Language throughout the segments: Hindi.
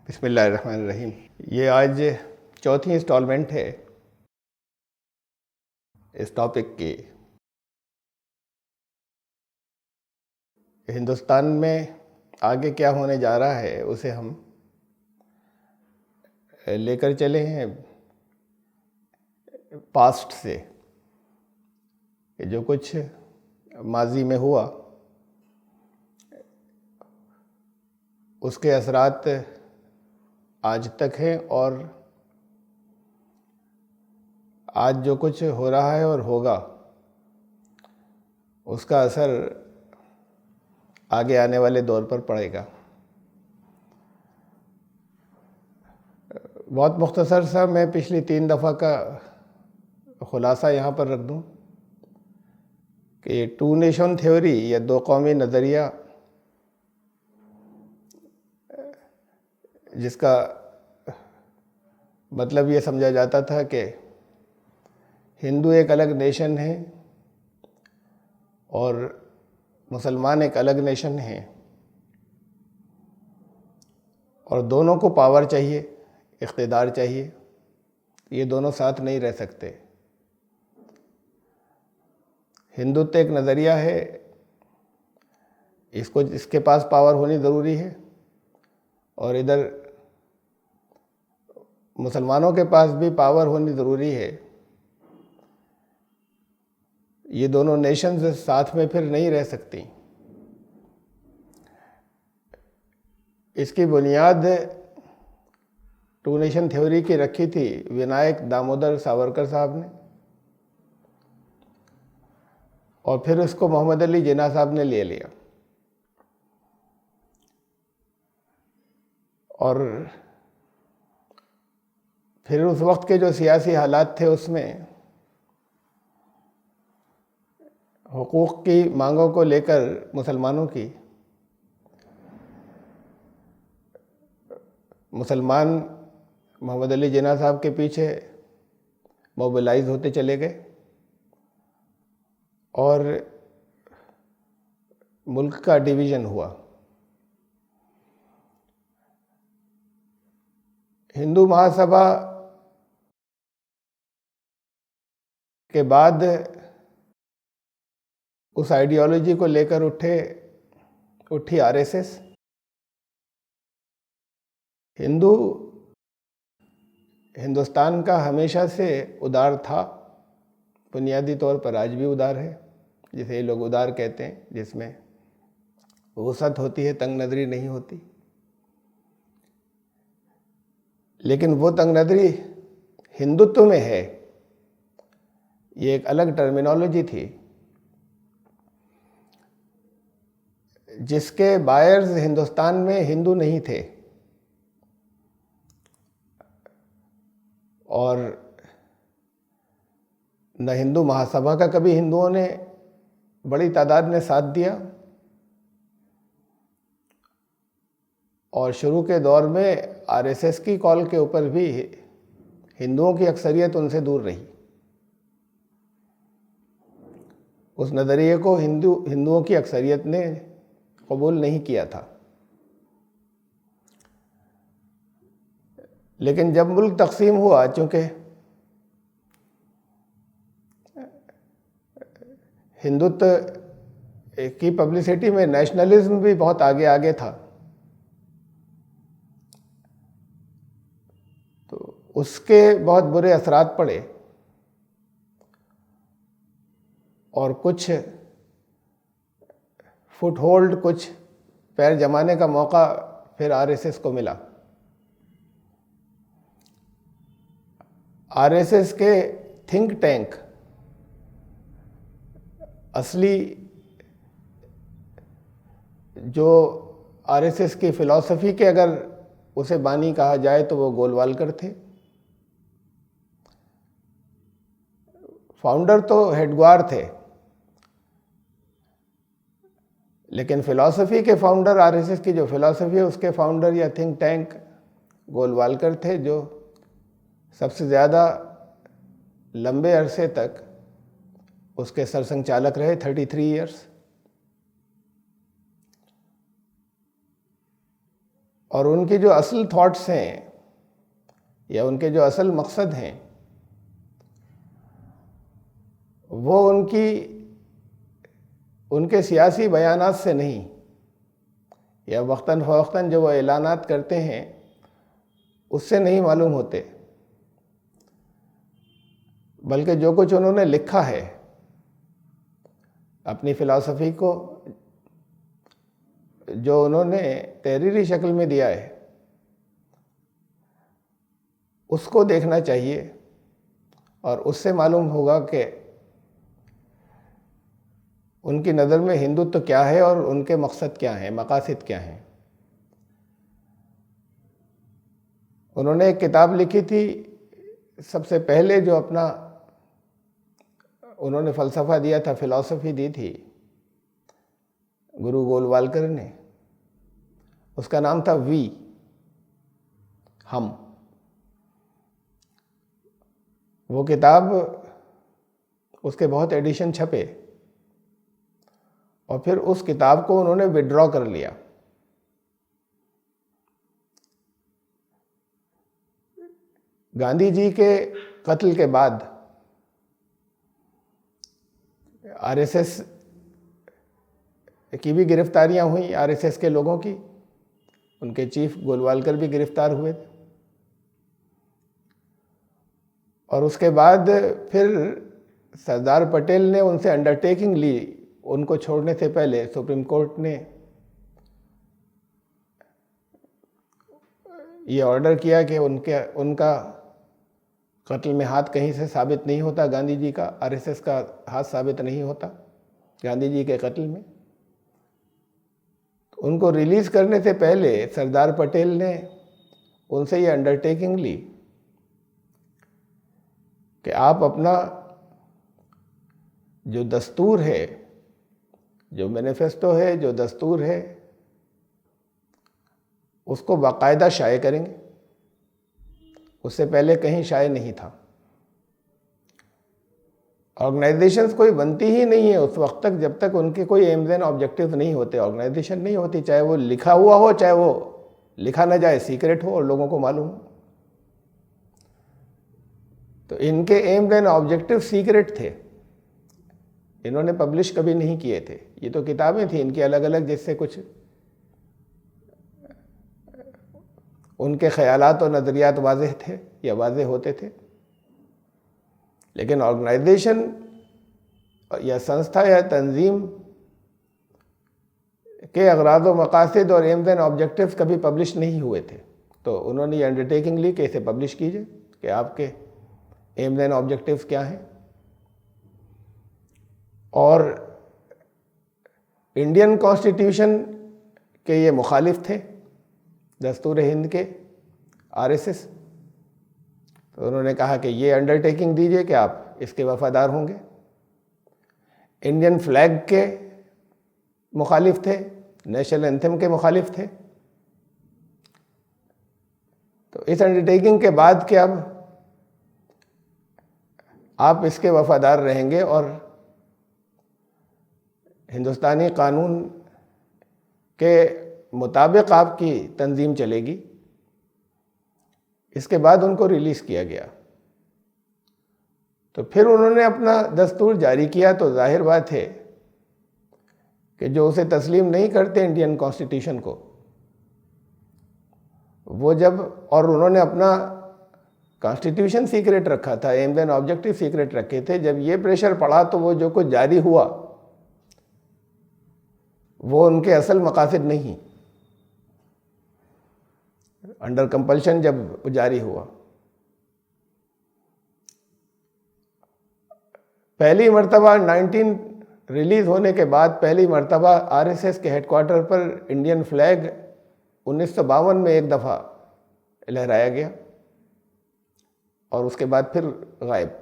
बिस्मिल्लाहिर्रहमानिर्रहीम। ये आज चौथी इंस्टॉलमेंट है इस टॉपिक की। हिंदुस्तान में आगे क्या होने जा रहा है उसे हम लेकर चले हैं पास्ट से, कि जो कुछ माजी में हुआ उसके असरात आज तक हैं, और आज जो कुछ हो रहा है और होगा उसका असर आगे आने वाले दौर पर पड़ेगा। बहुत मुख्तसर सा मैं पिछली 3 दफ़ा का ख़ुलासा यहाँ पर रख दूँ कि टू नेशन थ्योरी या दो कौमी नज़रिया, जिसका मतलब ये समझा जाता था कि हिंदू एक अलग नेशन है और मुसलमान एक अलग नेशन है, और दोनों को पावर चाहिए, इख्तिदार चाहिए, ये दोनों साथ नहीं रह सकते। हिंदुत्व एक नज़रिया है, इसके पास पावर होनी ज़रूरी है, और इधर मुसलमानों के पास भी पावर होनी ज़रूरी है। ये दोनों नेशंस साथ में फिर नहीं रह सकती। इसकी बुनियाद टू नेशन थ्योरी की रखी थी विनायक दामोदर सावरकर साहब ने, और फिर उसको मोहम्मद अली जिन्ना साहब ने ले लिया। और फिर उस वक्त के जो सियासी हालात थे उसमें हुकूक की मांगों को लेकर मुसलमानों की, मुसलमान मोहम्मद अली जिन्ना साहब के पीछे मोबिलाइज होते चले गए, और मुल्क का डिवीज़न हुआ। हिंदू महासभा के बाद उस आइडियोलॉजी को लेकर उठी आरएसएस। हिंदुस्तान का हमेशा से उदार था, बुनियादी तौर पर आज भी उदार है, जिसे ये लोग उदार कहते हैं, जिसमें वसअत होती है, तंग नज़री नहीं होती। लेकिन वो तंग नज़री हिंदुत्व में है, ये एक अलग टर्मिनोलॉजी थी, जिसके बायर्स हिंदुस्तान में हिंदू नहीं थे, और न हिंदू महासभा का कभी हिंदुओं ने बड़ी तादाद में साथ दिया, और शुरू के दौर में आरएसएस की कॉल के ऊपर भी हिंदुओं की अक्सरियत उनसे दूर रही। उस नज़रिए को हिंदुओं की अक्सरियत ने कबूल नहीं किया था। लेकिन जब मुल्क तकसीम हुआ, चूँकि हिंदुत्व की पब्लिसिटी में नेशनलिज्म भी बहुत आगे आगे था, तो उसके बहुत बुरे असरात पड़े, और कुछ फुटहोल्ड, कुछ पैर जमाने का मौका फिर आरएसएस को मिला। आरएसएस के थिंक टैंक, असली जो आरएसएस की फ़िलॉसफ़ी के अगर उसे बानी कहा जाए तो वो गोलवालकर थे। फाउंडर तो हेडग्वार थे, लेकिन फ़िलॉसफ़ी के फाउंडर, आरएसएस की जो फ़िलॉसफ़ी है उसके फाउंडर या थिंक टैंक गोलवालकर थे, जो सबसे ज़्यादा लंबे अरसे तक उसके सरसंघचालक रहे, 33 ईयर्स। और उनकी जो असल थॉट्स हैं या उनके जो असल मकसद हैं वो उनके सियासी बयानात से नहीं, या वक्तन फ़वक्तन जो वो ऐलानात करते हैं उससे नहीं मालूम होते, बल्कि जो कुछ उन्होंने लिखा है अपनी फ़िलासफ़ी को, जो उन्होंने तहरीरी शक्ल में दिया है, उसको देखना चाहिए और उससे मालूम होगा कि उनकी नज़र में हिंदुत्व क्या है और उनके मकसद क्या हैं, मकासद क्या हैं। उन्होंने एक किताब लिखी थी सबसे पहले, जो अपना उन्होंने फ़लसफ़ा दिया था, फ़िलासफ़ी दी थी गुरु गोलवालकर ने, उसका नाम था वी, हम। वो किताब, उसके बहुत एडिशन छपे और फिर उस किताब को उन्होंने विड्रॉ कर लिया। गांधी जी के कत्ल के बाद आरएसएस की भी गिरफ्तारियां हुई, आरएसएस के लोगों की, उनके चीफ गोलवालकर भी गिरफ्तार हुए थे। और उसके बाद फिर सरदार पटेल ने उनसे अंडरटेकिंग ली, उनको छोड़ने से पहले सुप्रीम कोर्ट ने ये ऑर्डर किया कि उनका कत्ल में हाथ कहीं से साबित नहीं होता, गांधी जी का, आरएसएस का हाथ साबित नहीं होता गांधी जी के कत्ल में। उनको रिलीज़ करने से पहले सरदार पटेल ने उनसे ये अंडरटेकिंग ली कि आप अपना जो दस्तूर है, जो मैनिफेस्टो है, जो दस्तूर है, उसको बाकायदा शाये करेंगे। उससे पहले कहीं शाये नहीं था। ऑर्गेनाइजेशंस कोई बनती ही नहीं है उस वक्त तक जब तक उनके कोई एम्स एंड ऑब्जेक्टिव्स नहीं होते। ऑर्गेनाइजेशन नहीं होती, चाहे वो लिखा हुआ हो, चाहे वो लिखा ना जाए, सीक्रेट हो और लोगों को मालूम हो। तो इनके एम्स एंड ऑब्जेक्टिव सीक्रेट थे, इन्होंने पब्लिश कभी नहीं किए थे। ये तो किताबें थी इनकी अलग अलग, जिससे कुछ उनके ख्यालात और नज़रियात वाज़ेह थे या वाज़ेह होते थे। लेकिन ऑर्गेनाइजेशन या संस्था या तंजीम के अगराज़ व मकासद और एम्स एंड ऑब्जेक्टिव्स कभी पब्लिश नहीं हुए थे। तो उन्होंने ये अंडरटेकिंग ली कि इसे पब्लिश कीजिए कि आपके एम्स एंड ऑब्जेक्टिव्स क्या हैं। और इंडियन कॉन्स्टिट्यूशन के ये मुखालिफ थे, दस्तूर हिंद के, आरएसएस। तो उन्होंने कहा कि ये अंडरटेकिंग दीजिए कि आप इसके वफादार होंगे। इंडियन फ्लैग के मुखालिफ थे, नेशनल एंथम के मुखालिफ थे। तो इस अंडरटेकिंग के बाद कि अब आप इसके वफादार रहेंगे और हिंदुस्तानी कानून के मुताबिक आपकी तंजीम चलेगी, इसके बाद उनको रिलीज़ किया गया। तो फिर उन्होंने अपना दस्तूर जारी किया। तो जाहिर बात है कि जो उसे तस्लीम नहीं करते इंडियन कॉन्स्टिट्यूशन को, वो जब, और उन्होंने अपना कॉन्स्टिट्यूशन सीक्रेट रखा था, एम्स एंड ऑब्जेक्टिव सीक्रेट रखे थे, जब ये प्रेशर पड़ा तो वो जो कुछ जारी हुआ वो उनके असल मकासद नहीं, अंडर कंपल्शन जब जारी हुआ। पहली मर्तबा 19 रिलीज़ होने के बाद पहली मर्तबा आरएसएस के हेडक्वार्टर पर इंडियन फ्लैग 1952 में एक दफ़ा लहराया गया और उसके बाद फिर गायब।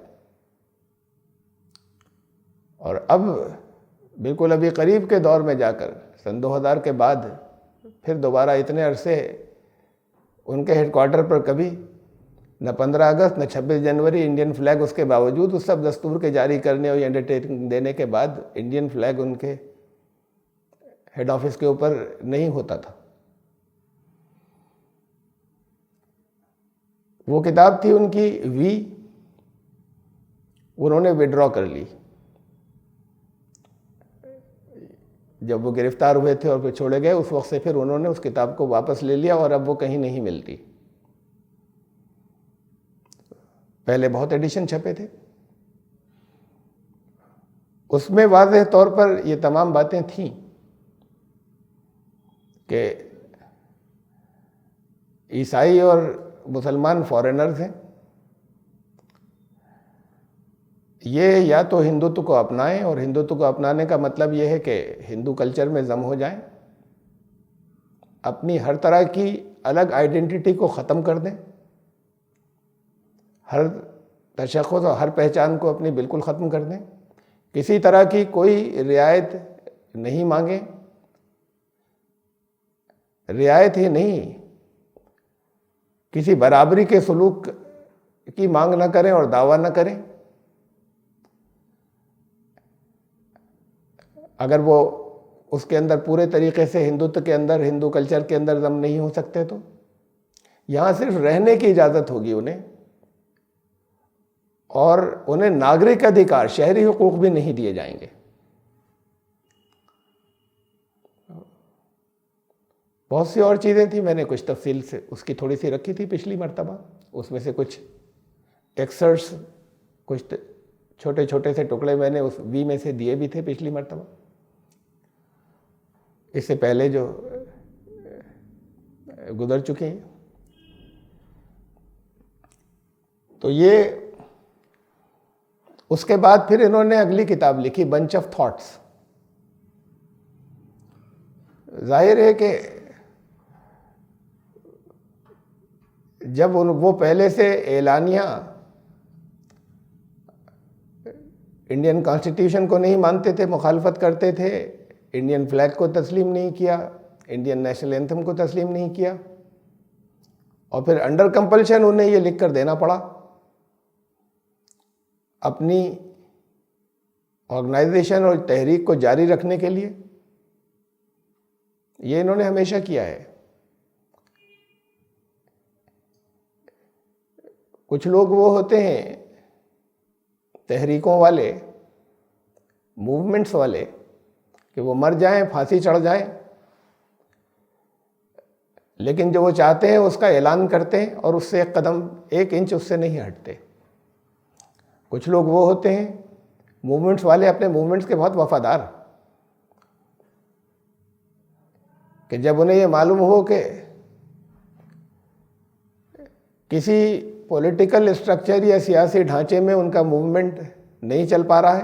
और अब बिल्कुल अभी करीब के दौर में जाकर सन 2000 के बाद फिर दोबारा इतने अरसे उनके हेडक्वार्टर पर कभी न 15 अगस्त न 26 जनवरी इंडियन फ्लैग, उसके बावजूद उस सब दस्तूर के जारी करने और अंडरटेकिंग देने के बाद इंडियन फ्लैग उनके हेड ऑफिस के ऊपर नहीं होता था। वो किताब थी उनकी वी, उन्होंने विड्रॉ कर ली जब वो गिरफ्तार हुए थे और फिर छोड़े गए। उस वक्त से फिर उन्होंने उस किताब को वापस ले लिया और अब वो कहीं नहीं मिलती। पहले बहुत एडिशन छपे थे, उसमें वाज़ेह तौर पर ये तमाम बातें थीं कि ईसाई और मुसलमान फॉरेनर्स हैं, ये या तो हिंदुत्व को अपनाएं, और हिंदुत्व को अपनाने का मतलब ये है कि हिंदू कल्चर में जम हो जाएं, अपनी हर तरह की अलग आइडेंटिटी को ख़त्म कर दें, हर तशख़्ख़ुस और हर पहचान को अपनी बिल्कुल ख़त्म कर दें, किसी तरह की कोई रियायत नहीं मांगें, रियायत ही नहीं किसी बराबरी के सलूक की मांग न करें और दावा न करें। अगर वो उसके अंदर पूरे तरीके से हिंदुत्व के अंदर, हिंदू कल्चर के अंदर दम नहीं हो सकते तो यहाँ सिर्फ रहने की इजाज़त होगी उन्हें, और उन्हें नागरिक अधिकार, शहरी हुकूक भी नहीं दिए जाएंगे। बहुत सी और चीज़ें थी, मैंने कुछ तफसील से उसकी थोड़ी सी रखी थी पिछली मर्तबा, उसमें से कुछ एक्सर्ट्स, कुछ छोटे छोटे से टुकड़े मैंने उस वी में से दिए भी थे पिछली मर्तबा, इससे पहले जो गुजर चुके हैं। तो ये उसके बाद फिर इन्होंने अगली किताब लिखी, बंच ऑफ थॉट्स। जाहिर है कि जब वो पहले से एलानिया इंडियन कॉन्स्टिट्यूशन को नहीं मानते थे, मुखालफत करते थे, इंडियन फ्लैग को तस्लीम नहीं किया, इंडियन नेशनल एंथम को तस्लीम नहीं किया, और फिर अंडर कंपल्शन उन्हें ये लिख कर देना पड़ा अपनी ऑर्गेनाइजेशन और तहरीक को जारी रखने के लिए। ये इन्होंने हमेशा किया है। कुछ लोग वो होते हैं तहरीकों वाले, मूवमेंट्स वाले, कि वो मर जाएं, फांसी चढ़ जाएं, लेकिन जो वो चाहते हैं उसका ऐलान करते हैं और उससे एक कदम, एक इंच उससे नहीं हटते। कुछ लोग वो होते हैं मूवमेंट्स वाले, अपने मूवमेंट्स के बहुत वफादार, कि जब उन्हें ये मालूम हो कि किसी पॉलिटिकल स्ट्रक्चर या सियासी ढांचे में उनका मूवमेंट नहीं चल पा रहा है,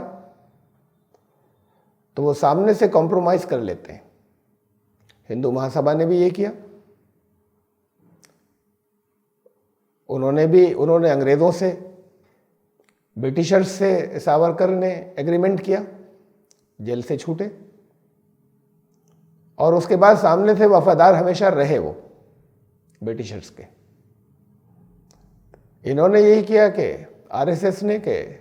तो वो सामने से कॉम्प्रोमाइज़ कर लेते हैं। हिंदू महासभा ने भी ये किया। उन्होंने अंग्रेज़ों से, ब्रिटिशर्स से सावरकर ने एग्रीमेंट किया, जेल से छूटे, और उसके बाद सामने से वफादार हमेशा रहे वो ब्रिटिशर्स के। इन्होंने यही किया कि आरएसएस ने, कि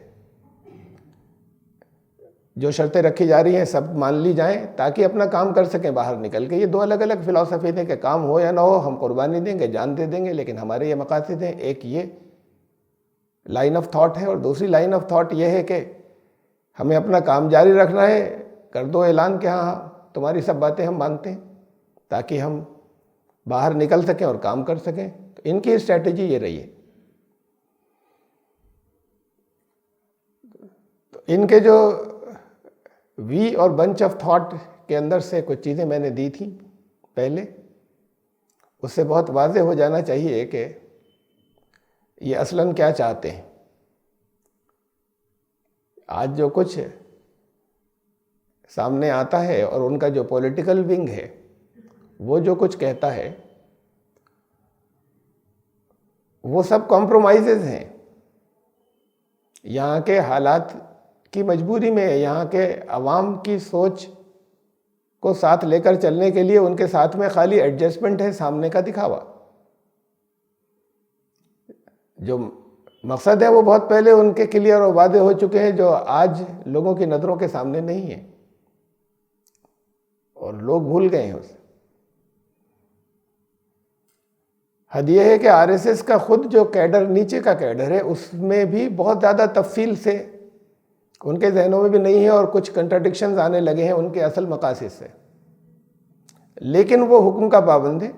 जो शर्तें रखी जा रही हैं सब मान ली जाएं ताकि अपना काम कर सकें बाहर निकल के। ये दो अलग अलग फिलॉसफी थे कि काम हो या ना हो, हम कुर्बानी देंगे, जान दे देंगे, लेकिन हमारे ये मकासद हैं। एक ये लाइन ऑफ थॉट है, और दूसरी लाइन ऑफ थॉट ये है कि हमें अपना काम जारी रखना है, कर दो ऐलान कि हाँ तुम्हारी सब बातें हम मानते हैं, ताकि हम बाहर निकल सकें और काम कर सकें। तो इनकी स्ट्रैटेजी ये रही है। तो इनके जो वी और बंच ऑफ थॉट के अंदर से कुछ चीज़ें मैंने दी थी पहले, उससे बहुत वाज़ेह हो जाना चाहिए कि ये असलन क्या चाहते हैं। आज जो कुछ सामने आता है और उनका जो पॉलिटिकल विंग है वो जो कुछ कहता है, वो सब कॉम्प्रोमाइज़ेज़ हैं। यहाँ के हालात की मजबूरी में, यहाँ के अवाम की सोच को साथ लेकर चलने के लिए उनके साथ में खाली एडजस्टमेंट है, सामने का दिखावा। जो मकसद है वो बहुत पहले उनके क्लियर और वादे हो चुके हैं, जो आज लोगों की नज़रों के सामने नहीं है और लोग भूल गए हैं उसे। हद यह है कि आरएसएस का खुद जो कैडर, नीचे का कैडर है, उसमें भी बहुत ज़्यादा तफसील से उनके जहनों में भी नहीं है और कुछ कंट्राडिक्शंस आने लगे हैं उनके असल मकासद से, लेकिन वो हुक्म का पाबंद है।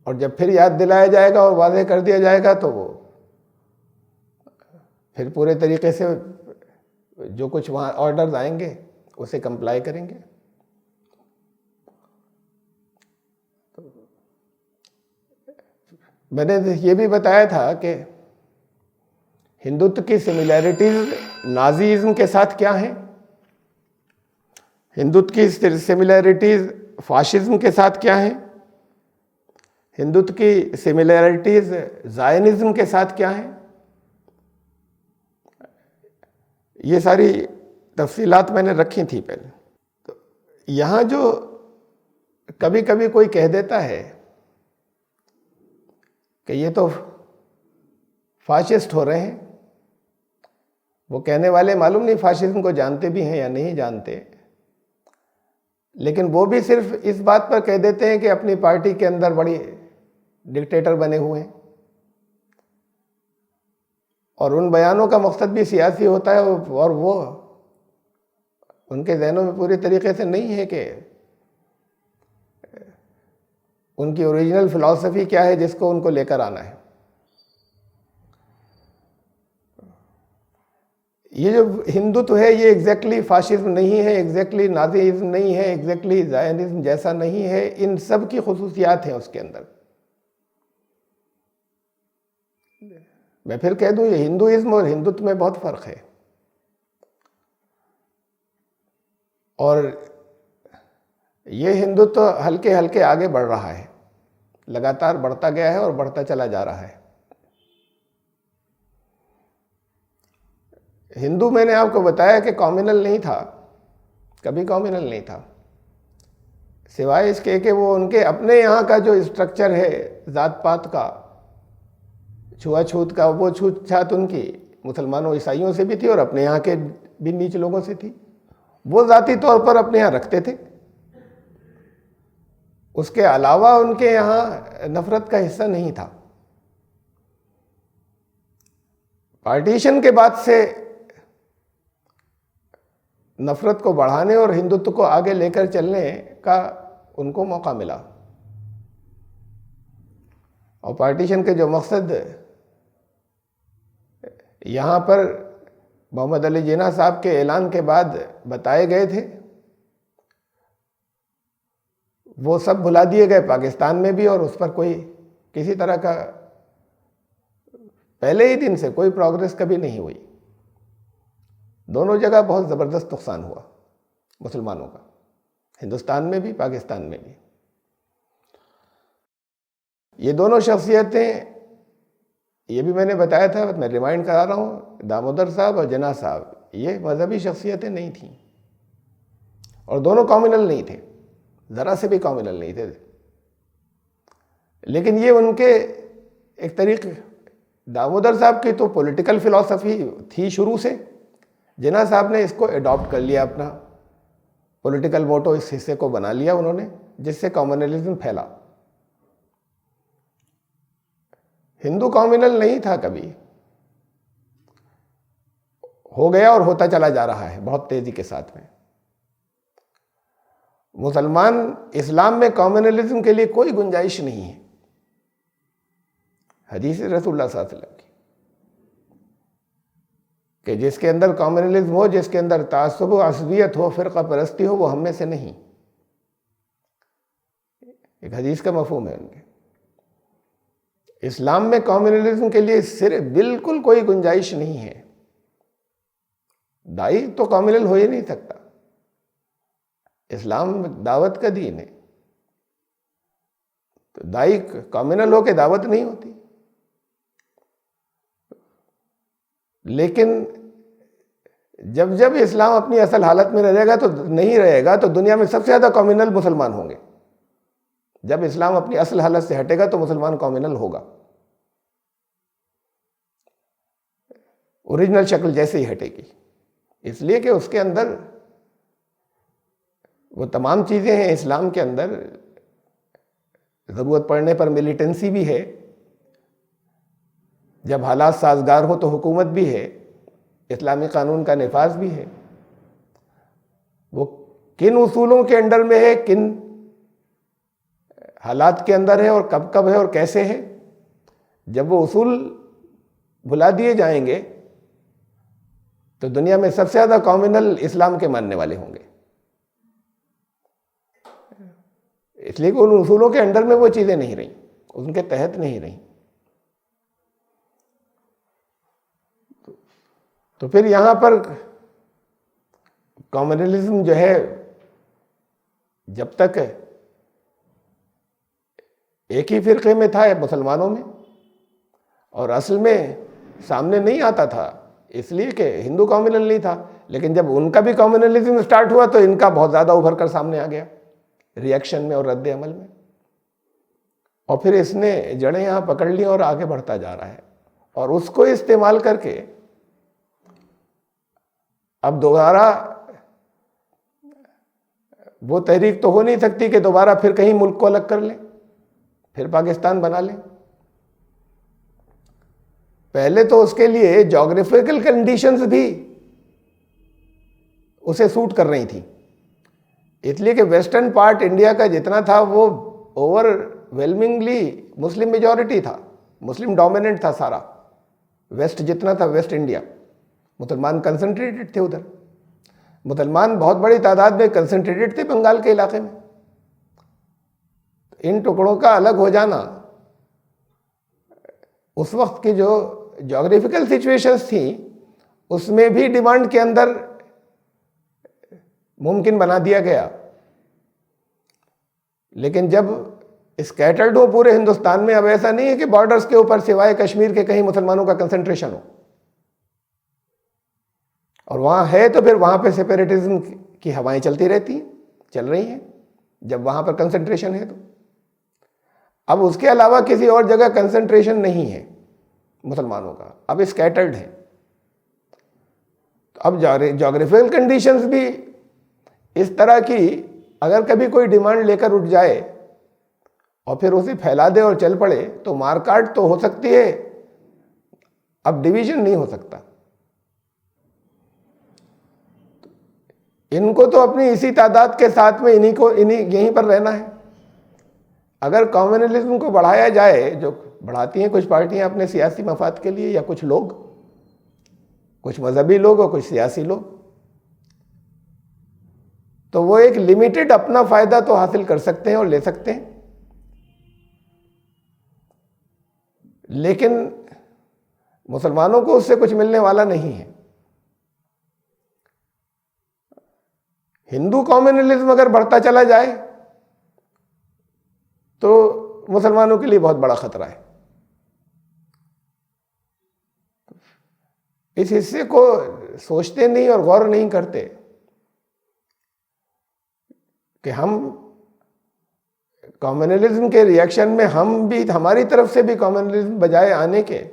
और जब फिर याद दिलाया जाएगा और वाज़ेह कर दिया जाएगा तो वो फिर पूरे तरीके से जो कुछ वहाँ ऑर्डर्स आएंगे उसे कंप्लाई करेंगे। मैंने ये भी बताया था कि हिंदुत्व की सिमिलैरिटीज नाजीज़्म के साथ क्या हैं, हिंदुत्व की सिमिलैरिटीज फाशिज्म के साथ क्या हैं, हिंदुत्व की सिमिलैरिटीज ज़ायनिज़्म के साथ क्या हैं। ये सारी तफसीलात मैंने रखी थी पहले। तो यहाँ जो कभी कभी कोई कह देता है कि ये तो फाशिस्ट हो रहे हैं, वो कहने वाले मालूम नहीं फाशिज्म को जानते भी हैं या नहीं जानते, लेकिन वो भी सिर्फ इस बात पर कह देते हैं कि अपनी पार्टी के अंदर बड़ी डिक्टेटर बने हुए हैं, और उन बयानों का मकसद भी सियासी होता है, और वो उनके जहनों में पूरी तरीके से नहीं है कि उनकी ओरिजिनल फिलॉसफी क्या है जिसको उनको लेकर आना है। ये जो हिंदुत्व है ये एग्जैक्टली फाशिज्म नहीं है, एग्जैक्टली नाजीज़्म नहीं है, एग्जैक्टली ज़ायनिज़्म जैसा नहीं है, इन सब की खुसूसियात हैं उसके अंदर। मैं फिर कह दूं, ये हिंदुइज्म और हिंदुत्व में बहुत फ़र्क है, और ये हिंदुत्व हल्के हल्के आगे बढ़ रहा है, लगातार बढ़ता गया है और बढ़ता चला जा रहा है। हिंदू मैंने आपको बताया कि कॉम्युनल नहीं था, कभी कॉम्युनल नहीं था, सिवाय इसके कि वो उनके अपने यहाँ का जो स्ट्रक्चर है जात पात का, छुआछूत का, वो छूत छात उनकी मुसलमानों ईसाइयों से भी थी और अपने यहाँ के भी नीच लोगों से थी, वो ज़ाती तौर पर अपने यहाँ रखते थे। उसके अलावा उनके यहाँ नफरत का हिस्सा नहीं था। पार्टीशन के बाद से नफरत को बढ़ाने और हिंदुत्व को आगे लेकर चलने का उनको मौका मिला, और पार्टीशन के जो मकसद यहाँ पर मोहम्मद अली जिन्ना साहब के ऐलान के बाद बताए गए थे, वो सब भुला दिए गए पाकिस्तान में भी, और उस पर कोई किसी तरह का पहले ही दिन से कोई प्रोग्रेस कभी नहीं हुई। दोनों जगह बहुत ज़बरदस्त नुकसान हुआ मुसलमानों का, हिंदुस्तान में भी पाकिस्तान में भी। ये दोनों शख्सियतें, ये भी मैंने बताया था, मैं रिमाइंड करा रहा हूँ, दामोदर साहब और जिन्ना साहब ये मजहबी शख्सियतें नहीं थीं, और दोनों कॉम्युनल नहीं थे, ज़रा से भी कॉम्युनल नहीं थे, लेकिन ये उनके एक तरीके, दामोदर साहब की तो पॉलिटिकल फिलॉसफी थी शुरू से, जिन्ना साहब ने इसको अडॉप्ट कर लिया, अपना पॉलिटिकल मोटो इस हिस्से को बना लिया उन्होंने, जिससे कॉम्युनलिज्म फैला। हिंदू कॉम्युनल नहीं था कभी, हो गया और होता चला जा रहा है बहुत तेजी के साथ में। मुसलमान इस्लाम में कॉम्युनलिज्म के लिए कोई गुंजाइश नहीं है, हदीस रसूलुल्लाह सल्लल्लाहु अलैहि वसल्लम की, कि जिसके अंदर कॉम्युनलिज्म हो, जिसके अंदर तासुब असबियत हो, फ़िरका परस्ती हो, वो हम में से नहीं। एक हदीस का मफहूम है उनके। इस्लाम में कॉम्युनलिज्म के लिए सिर्फ बिल्कुल कोई गुंजाइश नहीं है। दाई तो कॉम्युनल हो ही नहीं सकता, इस्लाम दावत का दीन है, तो दाई कॉम्युनल हो के दावत नहीं होती। लेकिन जब जब इस्लाम अपनी असल हालत में रहेगा तो नहीं रहेगा, तो दुनिया में सबसे ज़्यादा कॉम्युनल मुसलमान होंगे। जब इस्लाम अपनी असल हालत से हटेगा तो मुसलमान कॉम्युनल होगा, ओरिजिनल शक्ल जैसे ही हटेगी, इसलिए कि उसके अंदर वो तमाम चीज़ें हैं इस्लाम के अंदर ज़रूरत पड़ने पर मिलिटेंसी भी है, जब हालात साजगार हो तो हुकूमत भी है, इस्लामी कानून का नफाज भी है। वो किन उसूलों के अंडर में है, किन हालात के अंदर है और कब कब है और कैसे है, जब वो उसूल भुला दिए जाएंगे तो दुनिया में सबसे ज़्यादा कॉम्युनल इस्लाम के मानने वाले होंगे। इसलिए कि उन उसूलों के अंडर में वो चीज़ें नहीं रहीं, उनके तहत नहीं रहीं। तो फिर यहाँ पर कॉम्युनलिज्म जो है, जब तक एक ही फिरके में था मुसलमानों में, और असल में सामने नहीं आता था इसलिए कि हिंदू कॉम्युनल नहीं था, लेकिन जब उनका भी कॉम्युनलिज्म स्टार्ट हुआ तो इनका बहुत ज़्यादा उभर कर सामने आ गया रिएक्शन में और रद्द अमल में, और फिर इसने जड़ें यहाँ पकड़ ली और आगे बढ़ता जा रहा है। और उसको इस्तेमाल करके अब दोबारा वो तहरीक तो हो नहीं सकती कि दोबारा फिर कहीं मुल्क को अलग कर लें, फिर पाकिस्तान बना लें। पहले तो उसके लिए ज्योग्राफिकल कंडीशंस भी उसे सूट कर रही थी, इसलिए कि वेस्टर्न पार्ट इंडिया का जितना था वो ओवरवेलमिंगली मुस्लिम मेजॉरिटी था, मुस्लिम डोमिनेंट था सारा। वेस्ट जितना था, वेस्ट इंडिया, मुसलमान कंसंट्रेटेड थे उधर। मुसलमान बहुत बड़ी तादाद में कंसंट्रेटेड थे बंगाल के इलाके में। इन टुकड़ों का अलग हो जाना उस वक्त की जो ज्योग्राफिकल सिचुएशंस थी उसमें भी डिमांड के अंदर मुमकिन बना दिया गया। लेकिन जब स्कैटर्ड हो पूरे हिंदुस्तान में, अब ऐसा नहीं है कि बॉर्डर्स के ऊपर सिवाय कश्मीर के कहीं मुसलमानों का कंसंट्रेशन हो, और वहाँ है तो फिर वहाँ पे सेपरेटिज्म की हवाएं चलती रहती हैं, चल रही हैं जब वहाँ पर कंसंट्रेशन है तो। अब उसके अलावा किसी और जगह कंसंट्रेशन नहीं है मुसलमानों का, अब स्कैटर्ड है। तो अब ज्योग्राफिकल कंडीशंस भी इस तरह की, अगर कभी कोई डिमांड लेकर उठ जाए और फिर उसे फैला दे और चल पड़े तो मारकाट तो हो सकती है, अब डिवीजन नहीं हो सकता। इनको तो अपनी इसी तादाद के साथ में यहीं पर रहना है। अगर कम्युनलिज्म को बढ़ाया जाए, जो बढ़ाती हैं कुछ पार्टियां अपने सियासी मफाद के लिए, या कुछ लोग, कुछ मजहबी लोग और कुछ सियासी लोग, तो वो एक लिमिटेड अपना फायदा तो हासिल कर सकते हैं और ले सकते हैं, लेकिन मुसलमानों को उससे कुछ मिलने वाला नहीं है। हिंदू कम्युनलिज्म अगर बढ़ता चला जाए तो मुसलमानों के लिए बहुत बड़ा खतरा है। इस हिस्से को सोचते नहीं और गौर नहीं करते कि हम कम्युनलिज्म के रिएक्शन में हम भी, हमारी तरफ से भी कम्युनलिज्म बजाय आने के,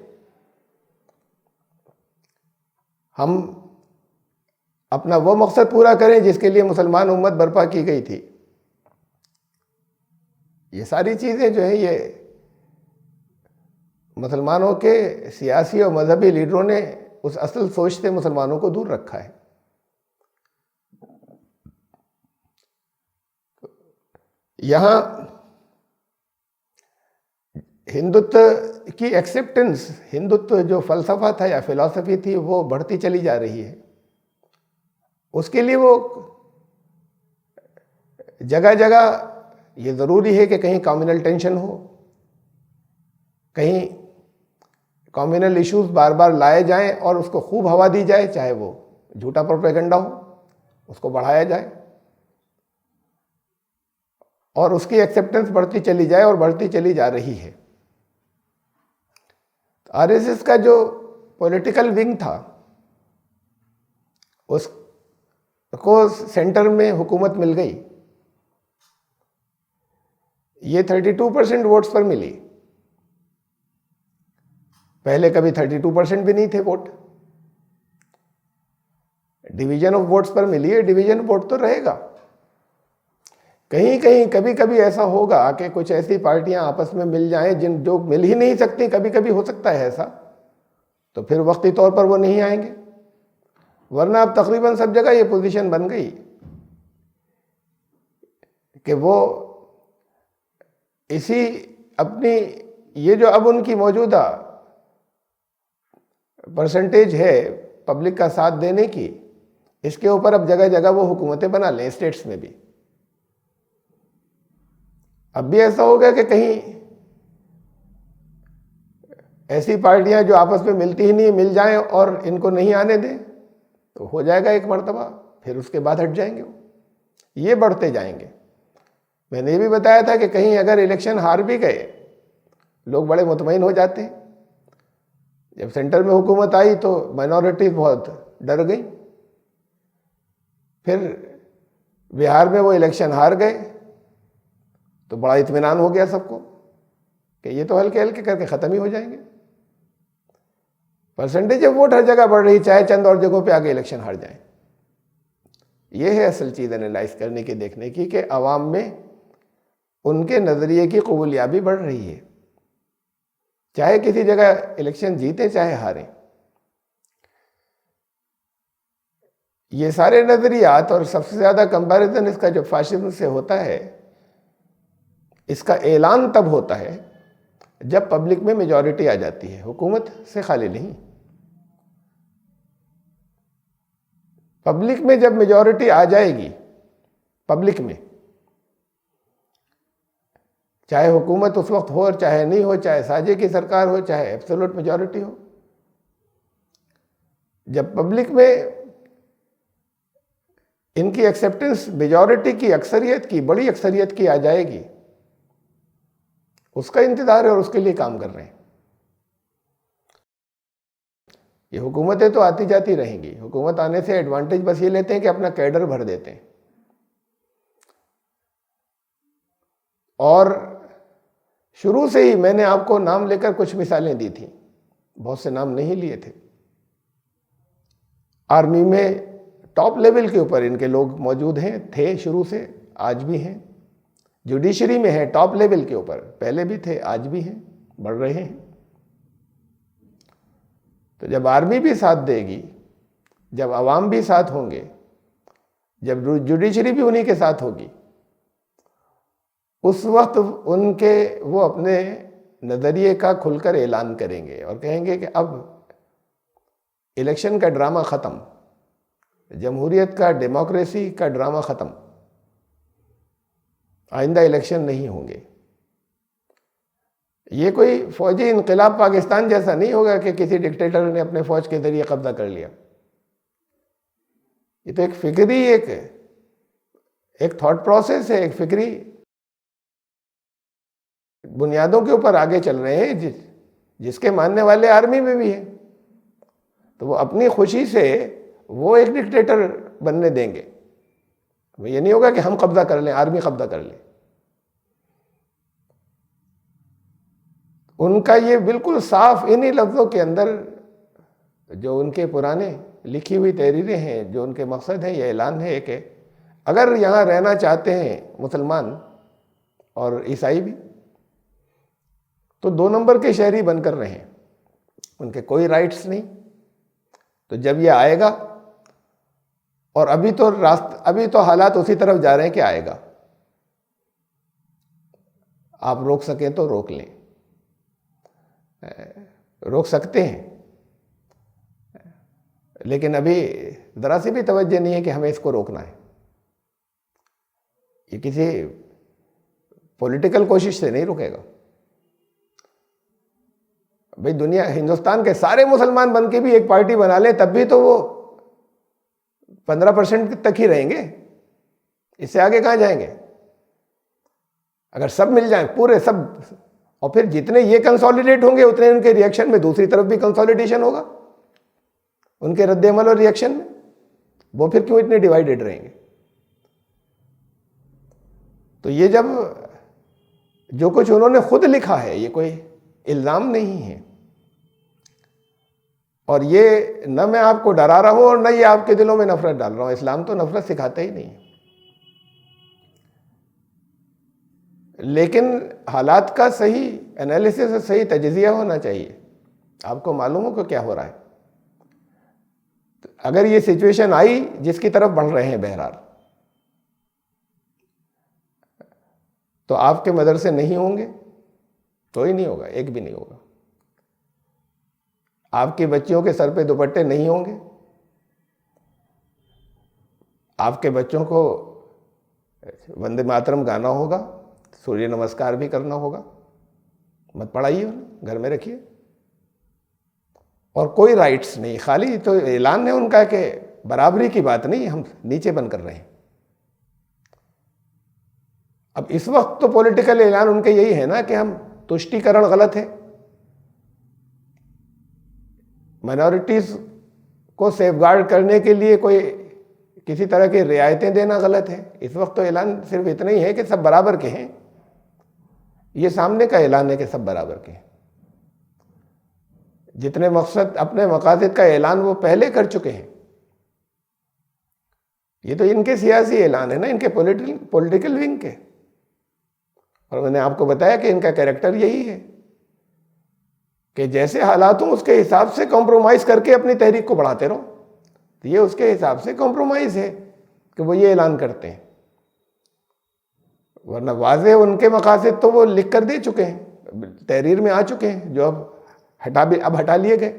हम अपना वो मकसद पूरा करें जिसके लिए मुसलमान उम्मत बर्पा की गई थी। ये सारी चीज़ें जो है, ये मुसलमानों के सियासी और मजहबी लीडरों ने उस असल सोच से मुसलमानों को दूर रखा है। यहाँ हिंदुत्व की एक्सेप्टेंस, हिंदुत्व जो फलसफा था या फिलॉसफी थी, वो बढ़ती चली जा रही है। उसके लिए वो जगह जगह ये ज़रूरी है कि कहीं कम्युनल टेंशन हो, कहीं कम्युनल इश्यूज बार बार लाए जाएं और उसको खूब हवा दी जाए, चाहे वो झूठा प्रोपेगेंडा हो, उसको बढ़ाया जाए और उसकी एक्सेप्टेंस बढ़ती चली जाए और बढ़ती चली जा रही है। आरएसएस का जो पॉलिटिकल विंग था उसको सेंटर में हुकूमत मिल गई। ये 32% वोट्स पर मिली, पहले कभी 32% भी नहीं थे वोट। डिवीजन ऑफ वोट्स पर मिली है, डिवीजन वोट तो रहेगा, कहीं कहीं कभी कभी ऐसा होगा कि कुछ ऐसी पार्टियां आपस में मिल जाएं जो मिल ही नहीं सकती, कभी कभी हो सकता है ऐसा, तो फिर वक्ती तौर पर वो नहीं आएंगे। वरना अब तकरीबन सब जगह ये पोजीशन बन गई कि वो इसी अपनी ये जो अब उनकी मौजूदा परसेंटेज है पब्लिक का साथ देने की, इसके ऊपर अब जगह जगह वो हुकूमतें बना लें, स्टेट्स में भी। अब भी ऐसा हो गया कि कहीं ऐसी पार्टियां जो आपस में मिलती ही नहीं मिल जाएं और इनको नहीं आने दें, तो हो जाएगा एक मर्तबा, फिर उसके बाद हट जाएंगे वो, ये बढ़ते जाएंगे। मैंने ये भी बताया था कि कहीं अगर इलेक्शन हार भी गए, लोग बड़े मुतमईन हो जाते हैं। जब सेंटर में हुकूमत आई तो माइनॉरिटीज बहुत डर गई, फिर बिहार में वो इलेक्शन हार गए तो बड़ा इत्मीनान हो गया सबको कि ये तो हल्के हल्के करके ख़त्म ही हो जाएंगे। परसेंटेज ऑफ वोट हर जगह बढ़ रही, चाहे चंद और जगहों पे आगे इलेक्शन हार जाए। ये है असल चीज़ एनालाइज करने की, देखने की कि अवाम में उनके नज़रिए की कबूलियाबी बढ़ रही है, चाहे किसी जगह इलेक्शन जीते चाहे हारें। ये सारे नज़रियात और सबसे ज़्यादा कंपैरिजन इसका जो फाशिज्म से होता है, इसका ऐलान तब होता है जब पब्लिक में मेजॉरिटी आ जाती है, हुकूमत से खाली नहीं। पब्लिक में जब मेजॉरिटी आ जाएगी, पब्लिक में, चाहे हुकूमत उस वक्त हो और चाहे नहीं हो, चाहे साझे की सरकार हो, चाहे एब्सोल्यूट मेजॉरिटी हो, जब पब्लिक में इनकी एक्सेप्टेंस मेजॉरिटी की, अक्सरियत की, बड़ी अक्सरियत की आ जाएगी, उसका इंतजार है और उसके लिए काम कर रहे हैं। ये हुकूमतें तो आती जाती रहेंगी, हुकूमत आने से एडवांटेज बस ये लेते हैं कि अपना कैडर भर देते हैं। और शुरू से ही मैंने आपको नाम लेकर कुछ मिसालें दी थी, बहुत से नाम नहीं लिए थे। आर्मी में टॉप लेवल के ऊपर इनके लोग मौजूद हैं, थे शुरू से, आज भी हैं। जुडिशरी में है टॉप लेवल के ऊपर, पहले भी थे, आज भी हैं, बढ़ रहे हैं। तो जब आर्मी भी साथ देगी, जब अवाम भी साथ होंगे, जब जुडिशरी भी उन्हीं के साथ होगी, उस वक्त उनके वो अपने नज़रिए का खुलकर ऐलान करेंगे और कहेंगे कि अब इलेक्शन का ड्रामा ख़त्म, जमहूरियत का, डेमोक्रेसी का ड्रामा ख़त्म, आइंदा इलेक्शन नहीं होंगे। ये कोई फौजी इनकलाब पाकिस्तान जैसा नहीं होगा कि किसी डिक्टेटर ने अपने फौज के जरिए कब्जा कर लिया। ये तो एक फिक्री, एक थॉट प्रोसेस है, एक फिक्री बुनियादों के ऊपर आगे चल रहे हैं, जिसके मानने वाले आर्मी में भी हैं। तो वो अपनी खुशी से वो एक डिक्टेटर बनने देंगे। ये नहीं होगा कि हम कब्जा कर लें, आर्मी कब्जा कर ले। उनका ये बिल्कुल साफ इन्हीं लफ्ज़ों के अंदर, जो उनके पुराने लिखी हुई तहरीरें हैं, जो उनके मकसद है, ये ऐलान है कि अगर यहाँ रहना चाहते हैं मुसलमान और ईसाई भी, तो 2 नंबर के शहरी बनकर रहें, उनके कोई राइट्स नहीं। तो जब ये आएगा, और अभी तो हालात उसी तरफ जा रहे हैं कि आएगा, आप रोक सकें तो रोक लें, रोक सकते हैं, लेकिन अभी ज़रा सी भी तवज्जो नहीं है कि हमें इसको रोकना है। ये किसी पॉलिटिकल कोशिश से नहीं रुकेगा। भाई दुनिया, हिंदुस्तान के सारे मुसलमान बन के भी एक पार्टी बना लें, तब भी तो वो 15% तक ही रहेंगे, इससे आगे कहाँ जाएंगे। अगर सब मिल जाएं, पूरे सब, और फिर जितने ये कंसोलिडेट होंगे उतने उनके रिएक्शन में दूसरी तरफ भी कंसोलिडेशन होगा, उनके रद्द-ए-अमल और रिएक्शन में। वो फिर क्यों इतने डिवाइडेड रहेंगे। तो ये जब जो कुछ उन्होंने खुद लिखा है, ये कोई इल्ज़ाम नहीं है, और ये न मैं आपको डरा रहा हूं और न ये आपके दिलों में नफरत डाल रहा हूं। इस्लाम तो नफरत सिखाता ही नहीं है। लेकिन हालात का सही एनालिसिस और सही तजज़िया होना चाहिए। आपको मालूम हो कि क्या हो रहा है। अगर ये सिचुएशन आई जिसकी तरफ बढ़ रहे हैं बहरहाल, तो आपके मदरसे नहीं होंगे, कोई नहीं होगा, एक भी नहीं होगा। आपकी बच्चियों के सर पे दुपट्टे नहीं होंगे, आपके बच्चों को वंदे मातरम गाना होगा, सूर्य नमस्कार भी करना होगा। मत पढ़ाइए उन्हें, घर में रखिए। और कोई राइट्स नहीं, खाली तो ऐलान है उनका कि बराबरी की बात नहीं, हम नीचे बंद कर रहे हैं। अब इस वक्त तो पॉलिटिकल ऐलान उनके यही है ना कि हम तुष्टीकरण गलत है, माइनॉरिटीज को सेफगार्ड करने के लिए कोई किसी तरह की रियायतें देना गलत है। इस वक्त तो ऐलान सिर्फ इतना ही है कि सब बराबर के हैं। ये सामने का ऐलान है कि सब बराबर के हैं। जितने मकसद अपने मकासद का ऐलान वो पहले कर चुके हैं। ये तो इनके सियासी ऐलान है ना, इनके पॉलिटिकल विंग के। और मैंने आपको बताया कि इनका कैरेक्टर यही है कि जैसे हालात हों उसके हिसाब से कॉम्प्रोमाइज करके अपनी तहरीक को बढ़ाते रहो। तो ये उसके हिसाब से कॉम्प्रोमाइज है कि वो ये ऐलान करते हैं, वरना वाज़े उनके मकासद तो वो लिख कर दे चुके हैं, तहरीर में आ चुके हैं, जो अब हटा लिए गए।